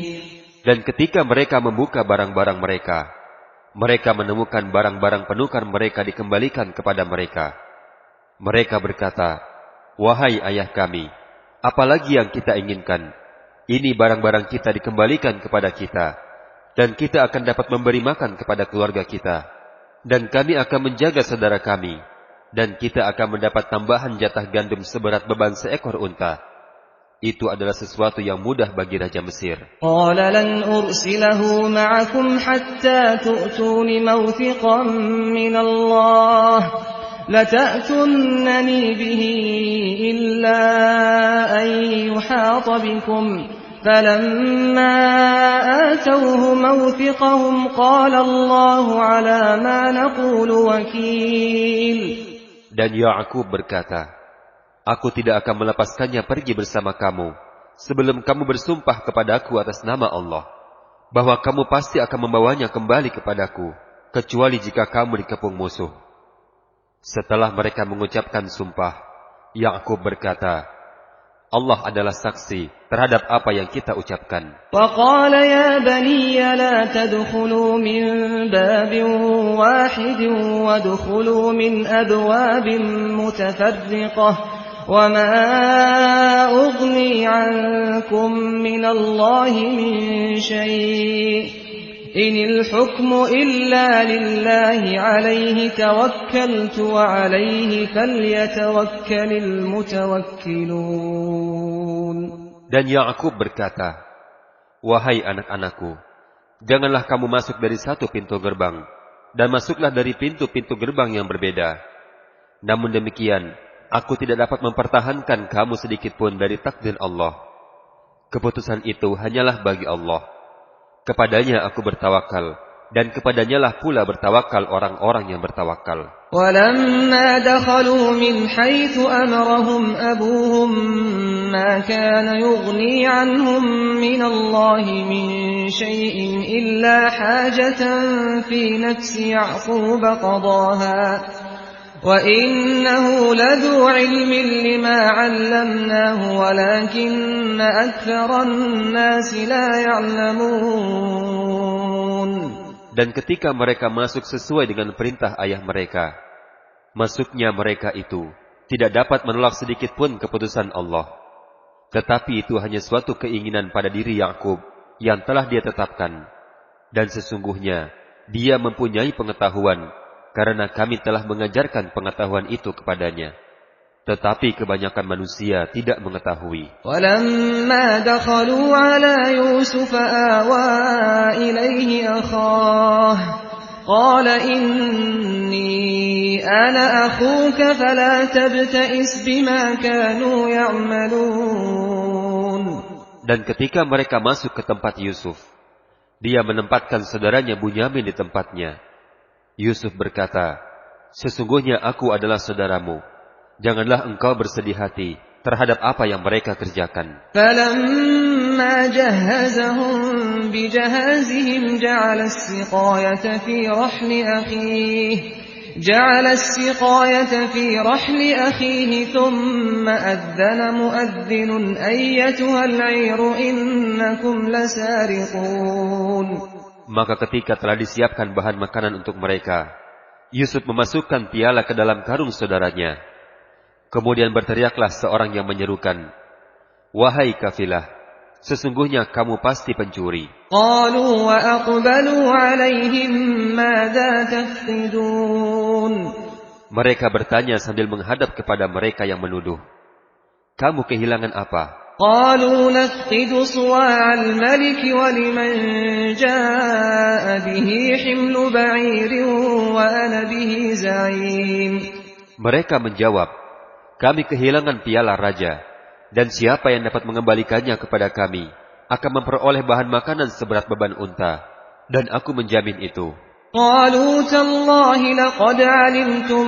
Dan ketika mereka membuka barang-barang mereka, mereka menemukan barang-barang penukar mereka dikembalikan kepada mereka. Mereka berkata, "Wahai ayah kami, apalagi yang kita inginkan? Ini barang-barang kita dikembalikan kepada kita, dan kita akan dapat memberi makan kepada keluarga kita, dan kami akan menjaga saudara kami, dan kita akan mendapat tambahan jatah gandum seberat beban seekor unta." Itu adalah sesuatu yang mudah bagi Raja Mesir. قَالَ لَنْ أُرْسِلَهُ مَعَكُمْ حَتَّى تُؤْتُونِ مَوْثِقًا مِّنَ اللَّهِ لَتَأْتُنَّنِي بِهِ إِلَّا أَن يُحَاطَ بِكُمْ فَلَمَّا آتَوْهُ مَوْثِقَهُمْ قَالَ اللَّهُ عَلَى مَا نَقُولُ وَكِيلٌ. Dan Ya'qub berkata, "Aku tidak akan melepaskannya pergi bersama kamu, sebelum kamu bersumpah kepadaku atas nama Allah, bahwa kamu pasti akan membawanya kembali kepadaku, kecuali jika kamu dikepung musuh." Setelah mereka mengucapkan sumpah, Ya'qub berkata, "Allah adalah saksi terhadap apa yang kita ucapkan." وَقَالَ يَا بَنِيَّ لَا تَدْخُلُوا مِنْ بَابٍ وَاحِدٍ وَادْخُلُوا مِنْ أَبْوَابٍ مُتَفَرِّقَةٍ وَمَا أُغْنِي عَنْكُمْ مِنَ اللَّهِ مِنْ شَيْءٍ إِنِ الْحُكْمُ إِلَّا لِلَّهِ عَلَيْهِ تَوَكَّلْتُ وَعَلَيْهِ فَلْيَتَوَكَّلِ الْمُتَوَكِّلُونَ. Dan Ya'qub berkata, "Wahai anak-anakku, janganlah kamu masuk dari satu pintu gerbang, dan masuklah dari pintu-pintu gerbang yang berbeda. Namun demikian, aku tidak dapat mempertahankan kamu sedikit pun dari takdir Allah. Keputusan itu hanyalah bagi Allah. Kepadanya aku bertawakal, dan kepadanya lah pula bertawakal orang-orang yang bertawakal." وَلَمَّا دَخَلُوا مِنْ حَيْثُ أَمَرَهُمْ أَبُوهُمْ مَا كَانَ يُغْنِي عَنْهُمْ مِنَ اللَّهِ مِنْ شَيْءٍ إِلَّا حَاجَةً فِي نَفْسِ يَعْقُوبَ قَضَاهَا وَإِنَّهُ لَذُو عِلْمٍ لِمَا عَلَّمْنَاهُ وَلَكِنَّ أَكْثَرَ النَّاسِ لَا يَعْلَمُونَ. Dan ketika mereka masuk sesuai dengan perintah ayah mereka, masuknya mereka itu tidak dapat menolak sedikit pun keputusan Allah. Tetapi itu hanya suatu keinginan pada diri Ya'qub yang telah dia tetapkan. Dan sesungguhnya dia mempunyai pengetahuan, karena kami telah mengajarkan pengetahuan itu kepadanya. Tetapi kebanyakan manusia tidak mengetahui. وَلَمَّا دَخَلُوا عَلَى يُوسُفَ آوَى إِلَيْهِ أَخَاهُ قَالَ إِنِّي أَنَا أَخُوكَ فَلَا تَبْتَئِسْ بِمَا كَانُوا يَعْمَلُونَ. Dan ketika mereka masuk ke tempat Yusuf, dia menempatkan saudaranya Bunyamin di tempatnya. Yusuf berkata, "Sesungguhnya aku adalah saudaramu. Janganlah engkau bersedih hati terhadap apa yang mereka kerjakan." فَلَمَّا جَهَّزَهُم بِجَهَازِهِمْ جَعَلَ السِّقَايَةَ فِي رَحْلِ أَخِيهِ ثُمَّ أَذَّنَ مُؤَذِّنٌ أَيَّتُهَا الْعِيرُ إِنَّكُمْ لَسَارِقُونَ. Maka ketika telah disiapkan bahan makanan untuk mereka, Yusuf memasukkan piala ke dalam karung saudaranya. Kemudian berteriaklah seorang yang menyerukan, "Wahai kafilah, sesungguhnya kamu pasti pencuri." قَالُوا وَأَقْبَلُوا عَلَيْهِمْ مَاذَا تَفْقِدُونَ. Mereka bertanya sambil menghadap kepada mereka yang menuduh, "Kamu kehilangan apa?" قَالُوا نَفْقِدُ صُوَاعَ الْمَلِكِ وَلِمَنْ جَاءَ بِهِ حِمْلُ بَعِيرٍ وَأَنَا بِهِ زَعِيمٌ. Mereka menjawab, "Kami kehilangan piala raja, Dan siapa yang dapat mengembalikannya kepada kami akan memperoleh bahan makanan seberat beban unta. Dan aku menjamin itu. قالوا تالله لقد علمتم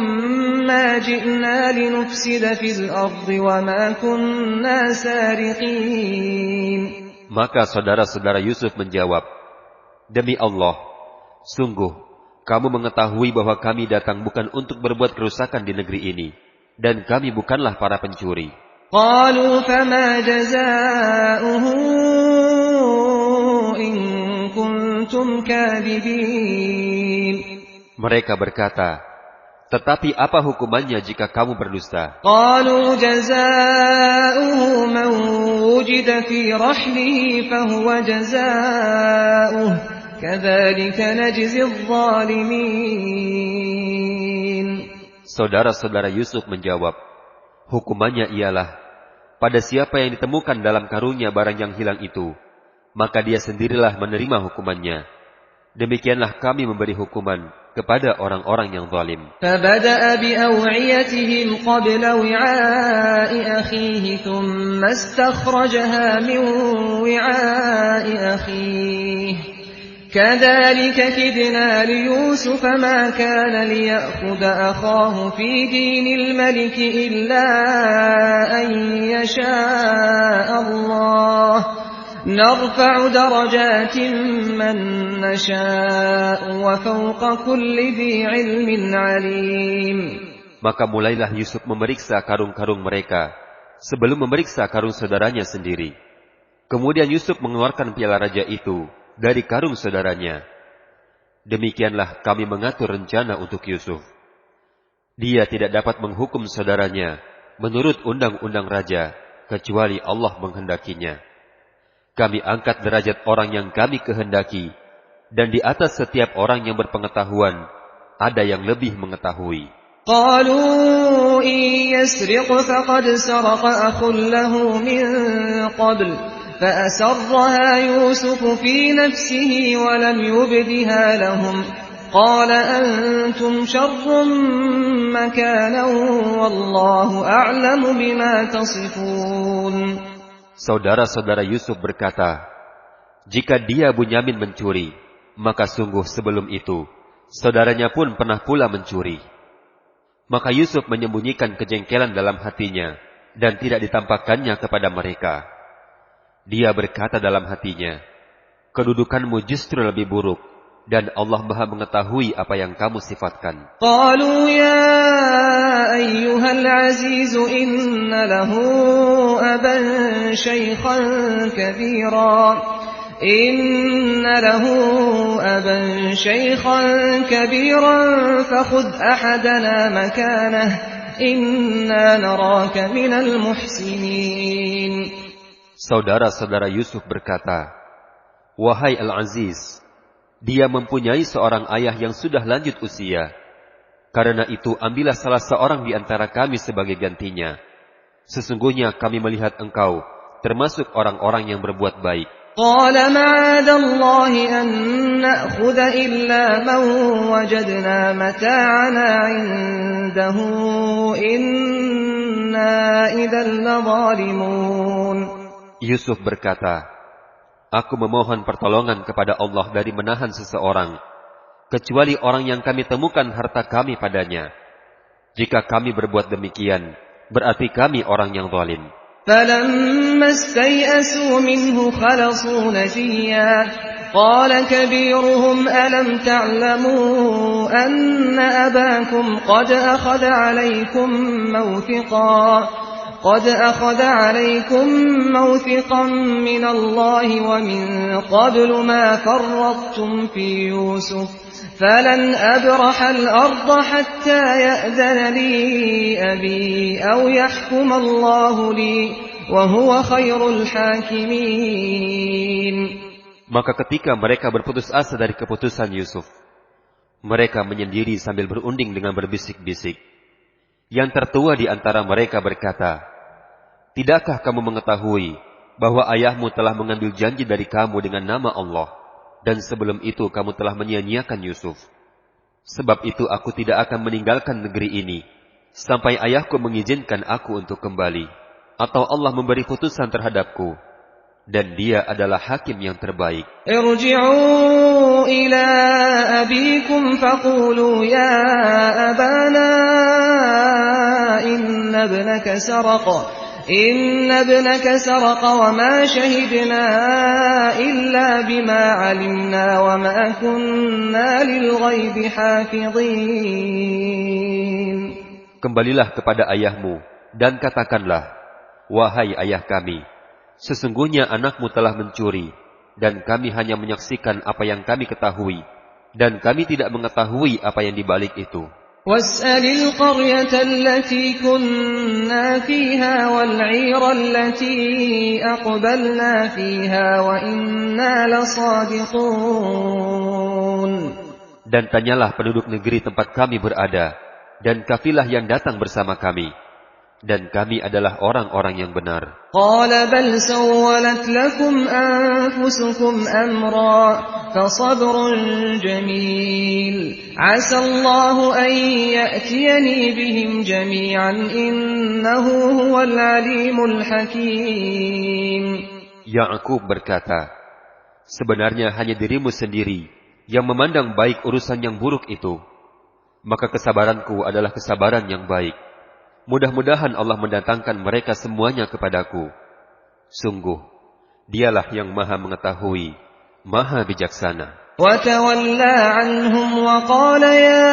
ما جئنا لنفسد في الأرض وما كنا سارقين. Maka saudara-saudara Yusuf menjawab, demi Allah, sungguh kamu mengetahui bahwa kami datang bukan untuk berbuat kerusakan di negeri ini, dan kami bukanlah para pencuri. قالوا فما جزاؤه إن كنتم كاذبين. Mereka berkata, tetapi apa hukumannya jika kamu berdusta? قالوا جزاؤه من وجد في رحله فهو جزاؤه كذلك نجزي الظالمين. Saudara-saudara Yusuf menjawab, hukumannya ialah, pada siapa yang ditemukan dalam karungnya barang yang hilang itu, maka dia sendirilah menerima hukumannya. Demikianlah kami memberi hukuman kepada orang-orang yang zalim. فبدأ بأوعيتهم قبل وعاء أخيه ثم استخرجها من وعاء أخيه كذلك كدنا ليوسف ما كان ليأخذ أخاه في دين الملك إلا أن يشاء الله نرفع درجات من نشاء وفوق كل ذي علم عليم. Maka mulailah Yusuf memeriksa karung-karung mereka sebelum memeriksa karung saudaranya sendiri. Kemudian Yusuf mengeluarkan piala raja itu dari karung saudaranya. Demikianlah kami mengatur rencana untuk Yusuf. Dia tidak dapat menghukum saudaranya menurut undang-undang raja kecuali Allah menghendakinya. Kami angkat derajat orang yang kami kehendaki, dan di atas setiap orang yang berpengetahuan, ada yang lebih mengetahui. قالوا إن يسرق فقد سرق أخ له من قبل فأسرها يوسف في نفسه ولم يبدها لهم قال أنتم شر مكانا والله أعلم بما تصفون. Saudara-saudara Yusuf berkata, jika dia Bunyamin mencuri, maka sungguh sebelum itu, saudaranya pun pernah pula mencuri. Maka Yusuf menyembunyikan kejengkelan dalam hatinya, dan tidak ditampakkannya kepada mereka. Dia berkata dalam hatinya, kedudukanmu justru lebih buruk, dan Allah Maha mengetahui apa yang kamu sifatkan. قالوا يا أيها العزيز إن له أبا شيخا كبيرا فخذ أحدنا مكانه إنا نراك من المحسنين. Saudara-saudara Yusuf berkata, wahai Al-Aziz, dia mempunyai seorang ayah yang sudah lanjut usia. Karena itu ambillah salah seorang di antara kami sebagai gantinya. Sesungguhnya kami melihat engkau termasuk orang-orang yang berbuat baik. قال معاذ الله أن نأخذ إلا من وجدنا متاعنا عنده إنا إذا لظالمون. Yusuf berkata, aku memohon pertolongan kepada Allah dari menahan seseorang, kecuali orang yang kami temukan harta kami padanya. Jika kami berbuat demikian, berarti kami orang yang zalim. فلما استيئسوا منه خلصوا نجيا قال كبيرهم ألم تعلموا أن أباكم قد أخذ عليكم موثقا من الله ومن قبل ما فرطتم في يوسف فلن أبرح الأرض حتى يأذن لي أبي أو يحكم الله لي وهو خير الحاكمين. Maka ketika mereka berputus asa dari keputusan Yusuf, mereka menyendiri sambil berunding dengan berbisik-bisik. Yang tertua di antara mereka berkata, tidakkah kamu mengetahui bahwa ayahmu telah mengambil janji dari kamu dengan nama Allah? Dan sebelum itu kamu telah menyia-nyiakan Yusuf. Sebab itu aku tidak akan meninggalkan negeri ini sampai ayahku mengizinkan aku untuk kembali. atau Allah memberi putusan terhadapku, dan Dia adalah hakim yang terbaik. Irji'u ila abikum faqulu ya abana inna ibnaka saraqa wa ma shahidna illa bima 'alimna wa ma kunna lil ghaibi hafidhin. Kembalilah kepada ayahmu dan katakanlah, wahai ayah kami, sesungguhnya anakmu telah mencuri, dan kami hanya menyaksikan apa yang kami ketahui, dan kami tidak mengetahui apa yang dibalik itu. Was'alil qaryata allati kunna fiha wal 'ira allati aqbalna fiha wa inna lasadiqun. Dan tanyalah penduduk negeri tempat kami berada, dan kafilah yang datang bersama kami, dan kami adalah orang-orang yang benar. Qala bal sawwalat lakum anfusukum amra fasabrun jamil 'asa Allahu an ya'tiyani bihim jami'an innahu huwal 'alimul hakim. Ya'qub berkata, sebenarnya hanya dirimu sendiri yang memandang baik urusan yang buruk itu, maka kesabaranku adalah kesabaran yang baik. Mudah-mudahan Allah mendatangkan mereka semuanya kepadaku. Sungguh, Dialah yang Maha Mengetahui, Maha Bijaksana. وَتَوَلَّى عَنْهُمْ وَقَالَ يَا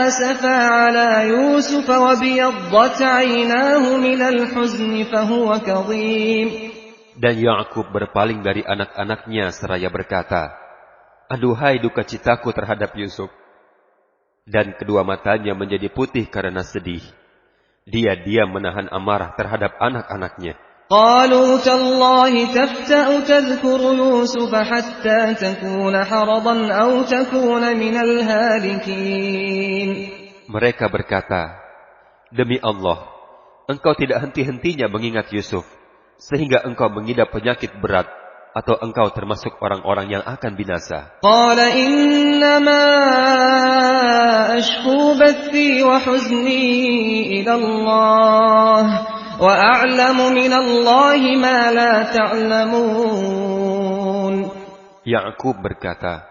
أَسَفَا عَلَى يُوسُفَ وَابْيَضَّتْ عَيْنَاهُ مِنَ الْحُزْنِ فَهُوَ كَظِيمٌ. Dan Ya'qub berpaling dari anak-anaknya seraya berkata, aduhai duka citaku terhadap Yusuf. Dan kedua matanya menjadi putih karena sedih. Dia diam menahan amarah terhadap anak-anaknya. قالوا تالله تفتأ تذكر يوسف حتى تكون حرضا أو تكون من الهالكين. Mereka berkata, demi Allah, engkau tidak henti-hentinya mengingat Yusuf, sehingga engkau mengidap penyakit berat, atau engkau termasuk orang-orang yang akan binasa. قال إنما أشكو بثي وحزني إلى الله وأعلم من الله ما لا تعلمون. Ya'qub berkata,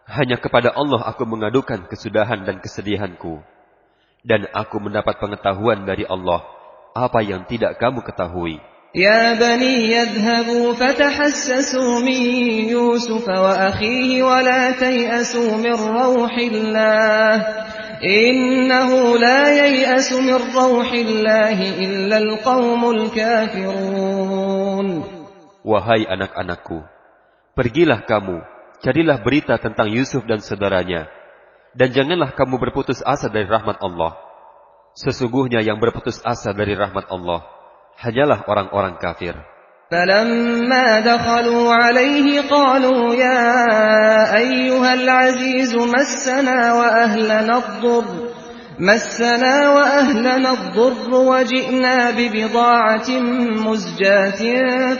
hanya kepada Allah aku mengadukan kesudahan dan kesedihanku, dan aku mendapat pengetahuan dari Allah apa yang tidak kamu ketahui. يا بني يذهبوا فتحسسوا من يوسف وأخيه ولا تيأسوا من روح الله إنه لا ييأس من روح الله إلا القوم الكافرون. Wahai anak-anakku, pergilah kamu, carilah berita tentang Yusuf dan saudaranya, dan janganlah kamu berputus asa dari rahmat Allah. Sesungguhnya yang berputus asa dari rahmat Allah hanyalah orang-orang kafir. فلما دخلوا عليه قالوا يا أيها العزيز مسنا وأهلنا الضر وجئنا ببضاعة مزجاة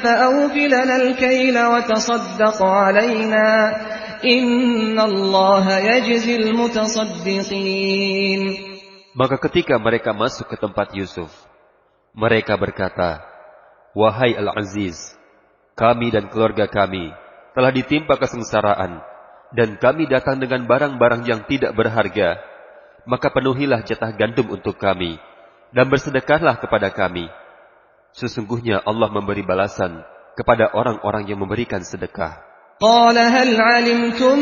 فأوف لنا الكيل وتصدق علينا إن الله يجزي المتصدقين. Maka ketika mereka masuk ke tempat Yusuf, mereka berkata, wahai Al-Aziz, kami dan keluarga kami telah ditimpa kesengsaraan, dan kami datang dengan barang-barang yang tidak berharga. Maka penuhilah jatah gandum untuk kami, dan bersedekahlah kepada kami. Sesungguhnya Allah memberi balasan kepada orang-orang yang memberikan sedekah. قال هل علمتم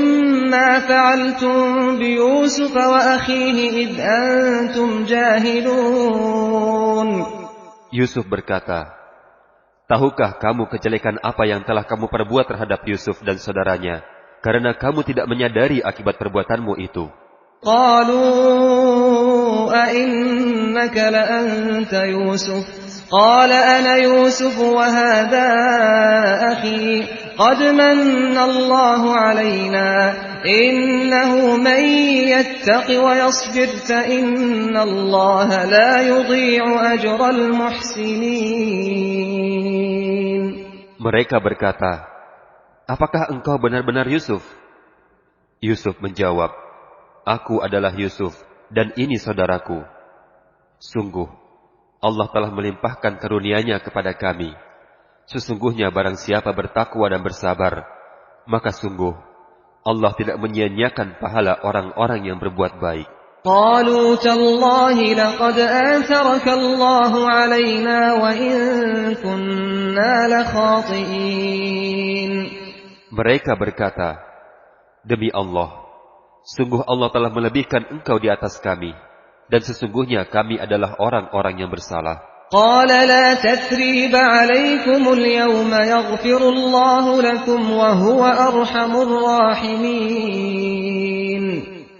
ما فعلتم بيوسف وأخيه إذ أنتم جاهلون. Yusuf berkata, tahukah kamu kejelekan apa yang telah kamu perbuat terhadap Yusuf dan saudaranya, karena kamu tidak menyadari akibat perbuatanmu itu? قالوا أئنك لأنت يوسف قال أنا يوسف وهذا أخي قد من الله علينا إنه من يتق ويصبر فإن الله لا يضيع أجر المحسنين. Mereka berkata, apakah engkau benar-benar Yusuf? Yusuf menjawab, aku adalah Yusuf, dan ini saudaraku. Sungguh, Allah telah melimpahkan karunia-Nya kepada kami. Sesungguhnya barang siapa bertakwa dan bersabar, maka sungguh Allah tidak menyia-nyiakan pahala orang-orang yang berbuat baik. قالوا تالله لقد آثرك الله علينا وإن كنا لخاطئين. Mereka berkata, demi Allah, sungguh Allah telah melebihkan engkau di atas kami, dan sesungguhnya kami adalah orang-orang yang bersalah. قال لا تثريب عليكم اليوم يغفر الله لكم وهو أرحم الراحمين.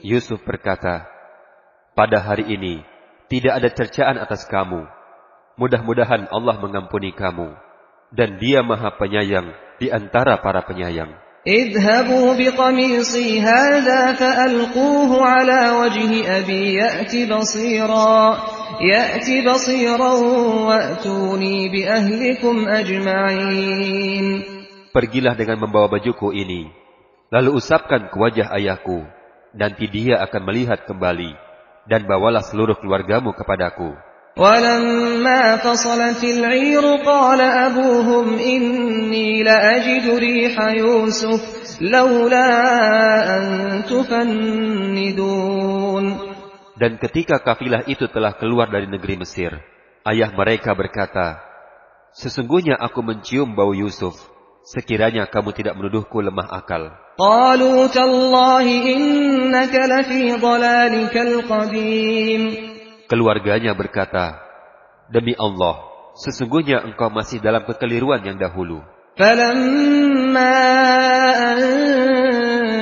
Yusuf berkata, pada hari ini tidak ada cercaan atas kamu. Mudah-mudahan Allah mengampuni kamu, dan Dia Maha Penyayang di antara para penyayang. اذهبوا بقميصي هذا فألقوه على وجه أبي يأت بصيرا وأتوني بأهلكم أجمعين. Pergilah dengan membawa bajuku ini, lalu usapkan ke wajah ayahku, nanti dia akan melihat kembali, dan bawalah seluruh keluargamu kepadaku. ولما فصلت العير قال أبوهم إني لأجد ريح يوسف لولا أن تفندون. Dan ketika kafilah itu telah keluar dari negeri Mesir, ayah mereka berkata, sesungguhnya aku mencium bau Yusuf, sekiranya kamu tidak menuduhku lemah akal. قالوا تالله إنك لفي ضلالك القديم. Keluarganya berkata, demi Allah, sesungguhnya engkau masih dalam kekeliruan yang dahulu. فلما أن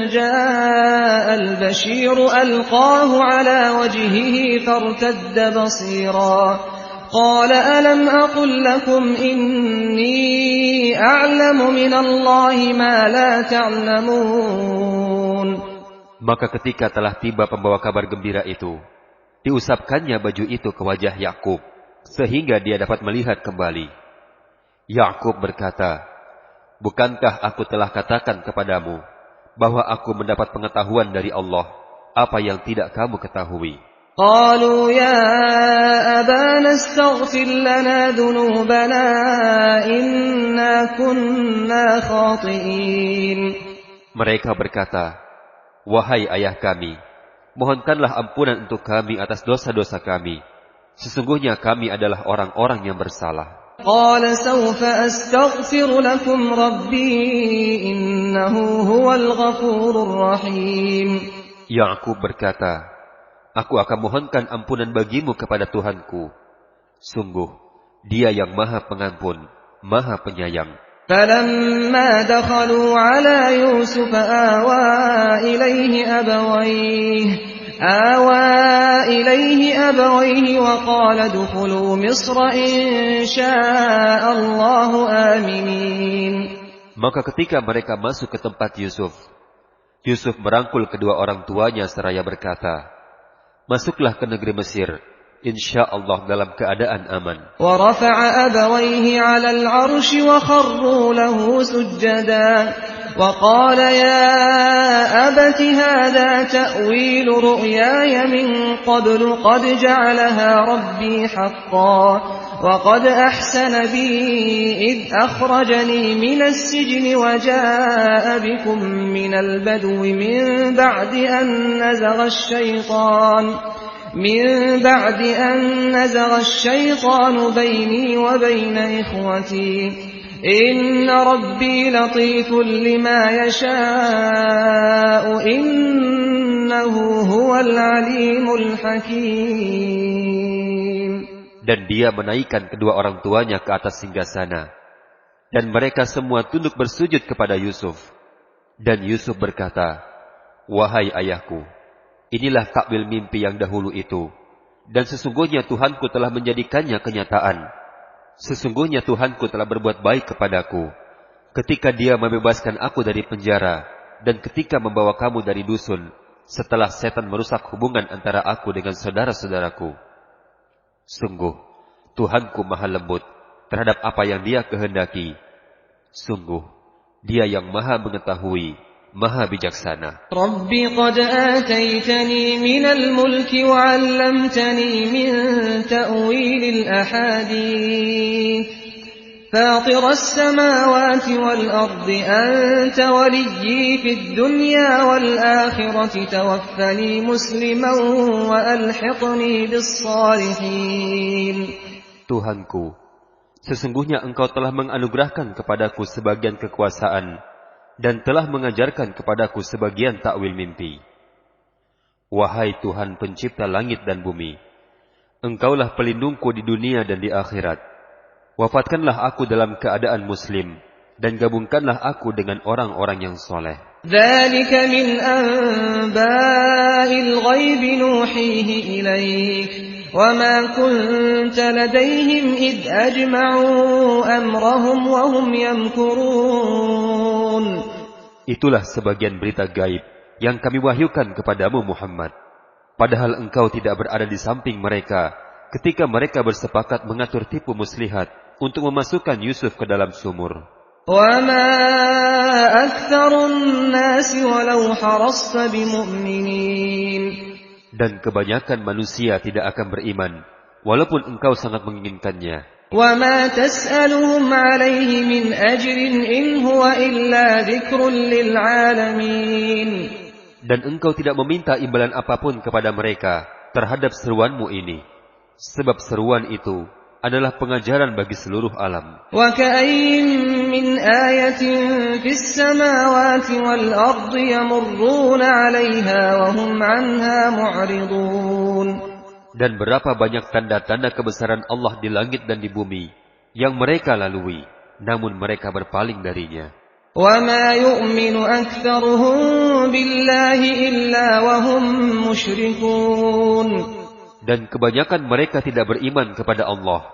جاء البشير ألقاه على وجهه فارتد بصيرا قال ألم أقل لكم إني أعلم من الله ما لا تعلمون. Maka ketika telah tiba pembawa kabar gembira itu, diusapkannya baju itu ke wajah Yakub, sehingga dia dapat melihat kembali. Yakub berkata, bukankah aku telah katakan kepadamu, bahwa aku mendapat pengetahuan dari Allah, apa yang tidak kamu ketahui. قالوا يا أبانا استغفر لنا ذنوبنا إنا كنا خاطئين. Mereka berkata, wahai ayah kami, mohonkanlah ampunan untuk kami atas dosa-dosa kami. Sesungguhnya kami adalah orang-orang yang bersalah. قال سوف أستغفر لكم ربي إنه هو الغفور الرحيم. Yakub berkata, aku akan mohonkan ampunan bagimu kepada Tuhanku. Sungguh, Dia yang Maha Pengampun, Maha Penyayang. فلما دخلوا على يوسف آوى إليه أبويه وقال ادخلوا مصر إن شاء الله آمنين. Maka ketika mereka masuk ke tempat Yusuf, Yusuf merangkul kedua orang tuanya seraya berkata, masuklah ke negeri Mesir, insya Allah dalam keadaan aman. ورفع أبويه على العرش وخروا له سجدا وقال يا أبت هذا تأويل رؤياي من قبل قد جعلها ربي حقا وقد أحسن بي إذ أخرجني من السجن وجاء بكم من البدو من بعد أن نزغ الشيطان بيني وبين إخوتي إن ربي لطيف لما يشاء إنه هو العليم الحكيم. Dan dia menaikkan kedua orang tuanya ke atas singgasana, dan mereka semua tunduk bersujud kepada Yusuf. Dan Yusuf berkata, wahai ayahku, inilah takwil mimpi yang dahulu itu, dan sesungguhnya Tuhanku telah menjadikannya kenyataan. Sesungguhnya Tuhanku telah berbuat baik kepadaku, ketika Dia membebaskan aku dari penjara, dan ketika membawa kamu dari dusun, setelah setan merusak hubungan antara aku dengan saudara-saudaraku. Sungguh, Tuhanku maha lembut terhadap apa yang Dia kehendaki. Sungguh, Dia yang maha mengetahui Maha Bijaksana. Rabbi qad ataitani minal mulki wa 'allamtani min ta'wilil ahadits. فاطر السماوات والأرض أنت وليي في الدنيا والآخرة توفني مسلما وألحقني بالصالحين. Tuhanku, sesungguhnya Engkau telah menganugerahkan kepadaku sebagian kekuasaan dan telah mengajarkan kepadaku sebagian takwil mimpi. Wahai Tuhan pencipta langit dan bumi, Engkaulah pelindungku di dunia dan di akhirat. Wafatkanlah aku dalam keadaan muslim, dan gabungkanlah aku dengan orang-orang yang soleh. Dzalika min anba'il ghaibi nuhihi ilaik, wa ma kunta ladaihim id ajma'u amrahum wa hum yamkurun. Itulah sebagian berita gaib yang kami wahyukan kepadamu Muhammad. Padahal engkau tidak berada di samping mereka ketika mereka bersepakat mengatur tipu muslihat untuk memasukkan Yusuf ke dalam sumur. وَمَا أَكْثَرُ النَّاسِ وَلَوْ حَرَصْتَ بِمُؤْمِنِينَ. Dan kebanyakan manusia tidak akan beriman, walaupun engkau sangat menginginkannya. وَمَا تَسْأَلُهُمْ عَلَيْهِ مِنْ أَجْرٍ إِنْ هُوَ إِلَّا ذِكْرٌ لِلْعَالَمِينَ. Dan engkau tidak meminta imbalan apapun kepada mereka terhadap seruanmu ini, sebab seruan itu adalah pengajaran bagi seluruh alam. وَكَأَيٍّ مِّنْ آيَةٍ فِي السَّمَاوَاتِ وَالْأَرْضِ يَمُرُّونَ عَلَيْهَا وَهُمْ عَنْهَا مُعْرِضُونَ. Dan berapa banyak tanda-tanda kebesaran Allah di langit dan di bumi yang mereka lalui, namun mereka berpaling darinya. وَمَا يُؤْمِنُ أَكْثَرُهُم بِاللَّهِ إِلَّا وَهُم مُّشْرِكُونَ. Dan kebanyakan mereka tidak beriman kepada Allah,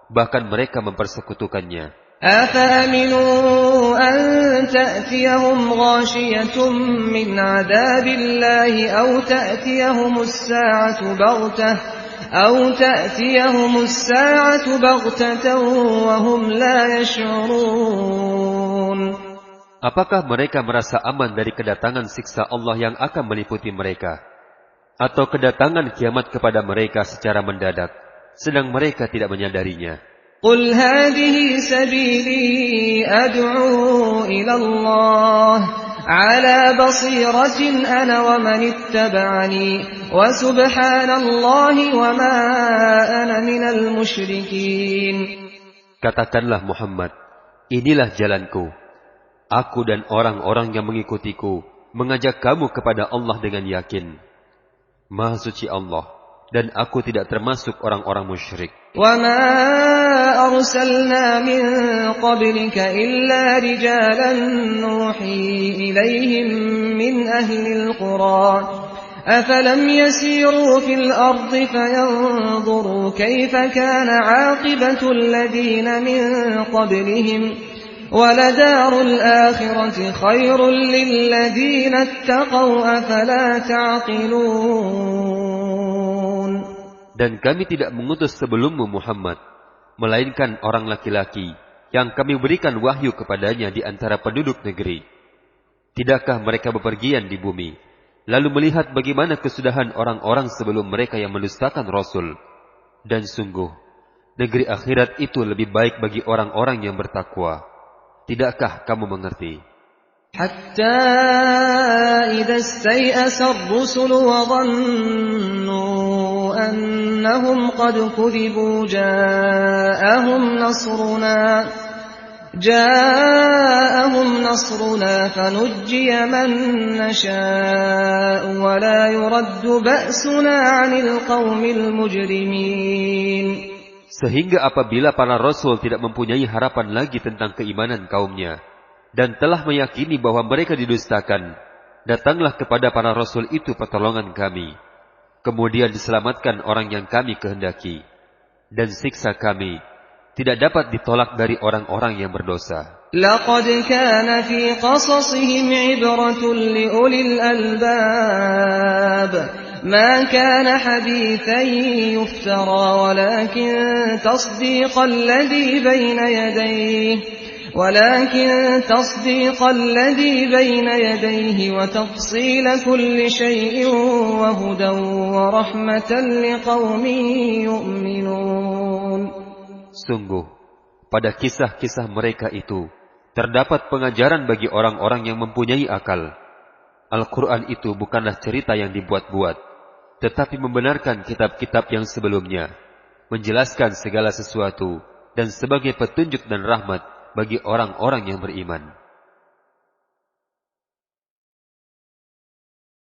bahkan mereka mempersekutukannya. أَفَأَمِنُوا أَن تَأْتِيَهُمْ غَاشِيَةٌ مِّنْ عَذَابِ اللَّهِ أَوْ تَأْتِيَهُمُ السَّاعَةُ بَغْتَةً وَهُمْ لَا يَشْعُرُونَ. Apakah mereka merasa aman dari kedatangan siksa Allah yang akan meliputi mereka? Atau kedatangan kiamat kepada mereka secara mendadak, sedang mereka tidak menyadarinya. Qul hadhihi sabili ad'u ila Allah ala basiratin ana wa man ittaba'ani wa subhanallahi wa ma ana minal musyrikin. Katakanlah Muhammad, inilah jalanku. Aku dan orang-orang yang mengikutiku mengajak kamu kepada Allah dengan yakin. Maha suci Allah, dan aku tidak termasuk orang-orang musyrik. وَمَا أَرْسَلْنَا مِن قَبْلِكَ إِلَّا رِجَالًا نُوحِي إِلَيْهِم مِّنْ أَهْلِ الْقُرَىٰ أَفَلَمْ يَسِيرُوا فِي الْأَرْضِ فَيَنظُرُوا كَيْفَ كَانَ عَاقِبَةُ الَّذِينَ مِن قَبْلِهِمْ وَلَدَارُ الْآخِرَةِ خَيْرٌ لِّلَّذِينَ اتَّقَوْا أَفَلَا تَعْقِلُونَ. Dan kami tidak mengutus sebelummu Muhammad, melainkan orang laki-laki yang kami berikan wahyu kepadanya di antara penduduk negeri. Tidakkah mereka bepergian di bumi, lalu melihat bagaimana kesudahan orang-orang sebelum mereka yang mendustakan Rasul? Dan sungguh, negeri akhirat itu lebih baik bagi orang-orang yang bertakwa. Tidakkah kamu mengerti? Hatta idza istay'asa ar-rusulu wa dhannu annahum qad kudhibu ja'ahum nasruna fanujjiya man nasha'u wa la yuraddu ba'suna 'anil qaumil mujrimin. Sehingga apabila para rasul tidak mempunyai harapan lagi tentang keimanan kaumnya, dan telah meyakini bahwa mereka didustakan, datanglah kepada para rasul itu pertolongan kami. Kemudian diselamatkan orang yang kami kehendaki. Dan siksa kami tidak dapat ditolak dari orang-orang yang berdosa. لَقَدْ كَانَ فِي قَصَصِهِمْ عِبْرَةٌ لِأُولِي الْأَلْبَابِ مَا كَانَ حَدِيثًا يُفْتَرَى وَلَكِنْ تَصْدِيقَ الَّذِي بَيْنَ يَدَيْهِ ولكن تصديق الذي بين يديه وتفصيل كل شيء وهدى ورحمة لقوم يؤمنون. Sungguh, pada kisah-kisah mereka itu terdapat pengajaran bagi orang-orang yang mempunyai akal. Al-Quran itu bukanlah cerita yang dibuat-buat, tetapi membenarkan kitab-kitab yang sebelumnya, menjelaskan segala sesuatu, dan sebagai petunjuk dan rahmat bagi orang-orang yang beriman.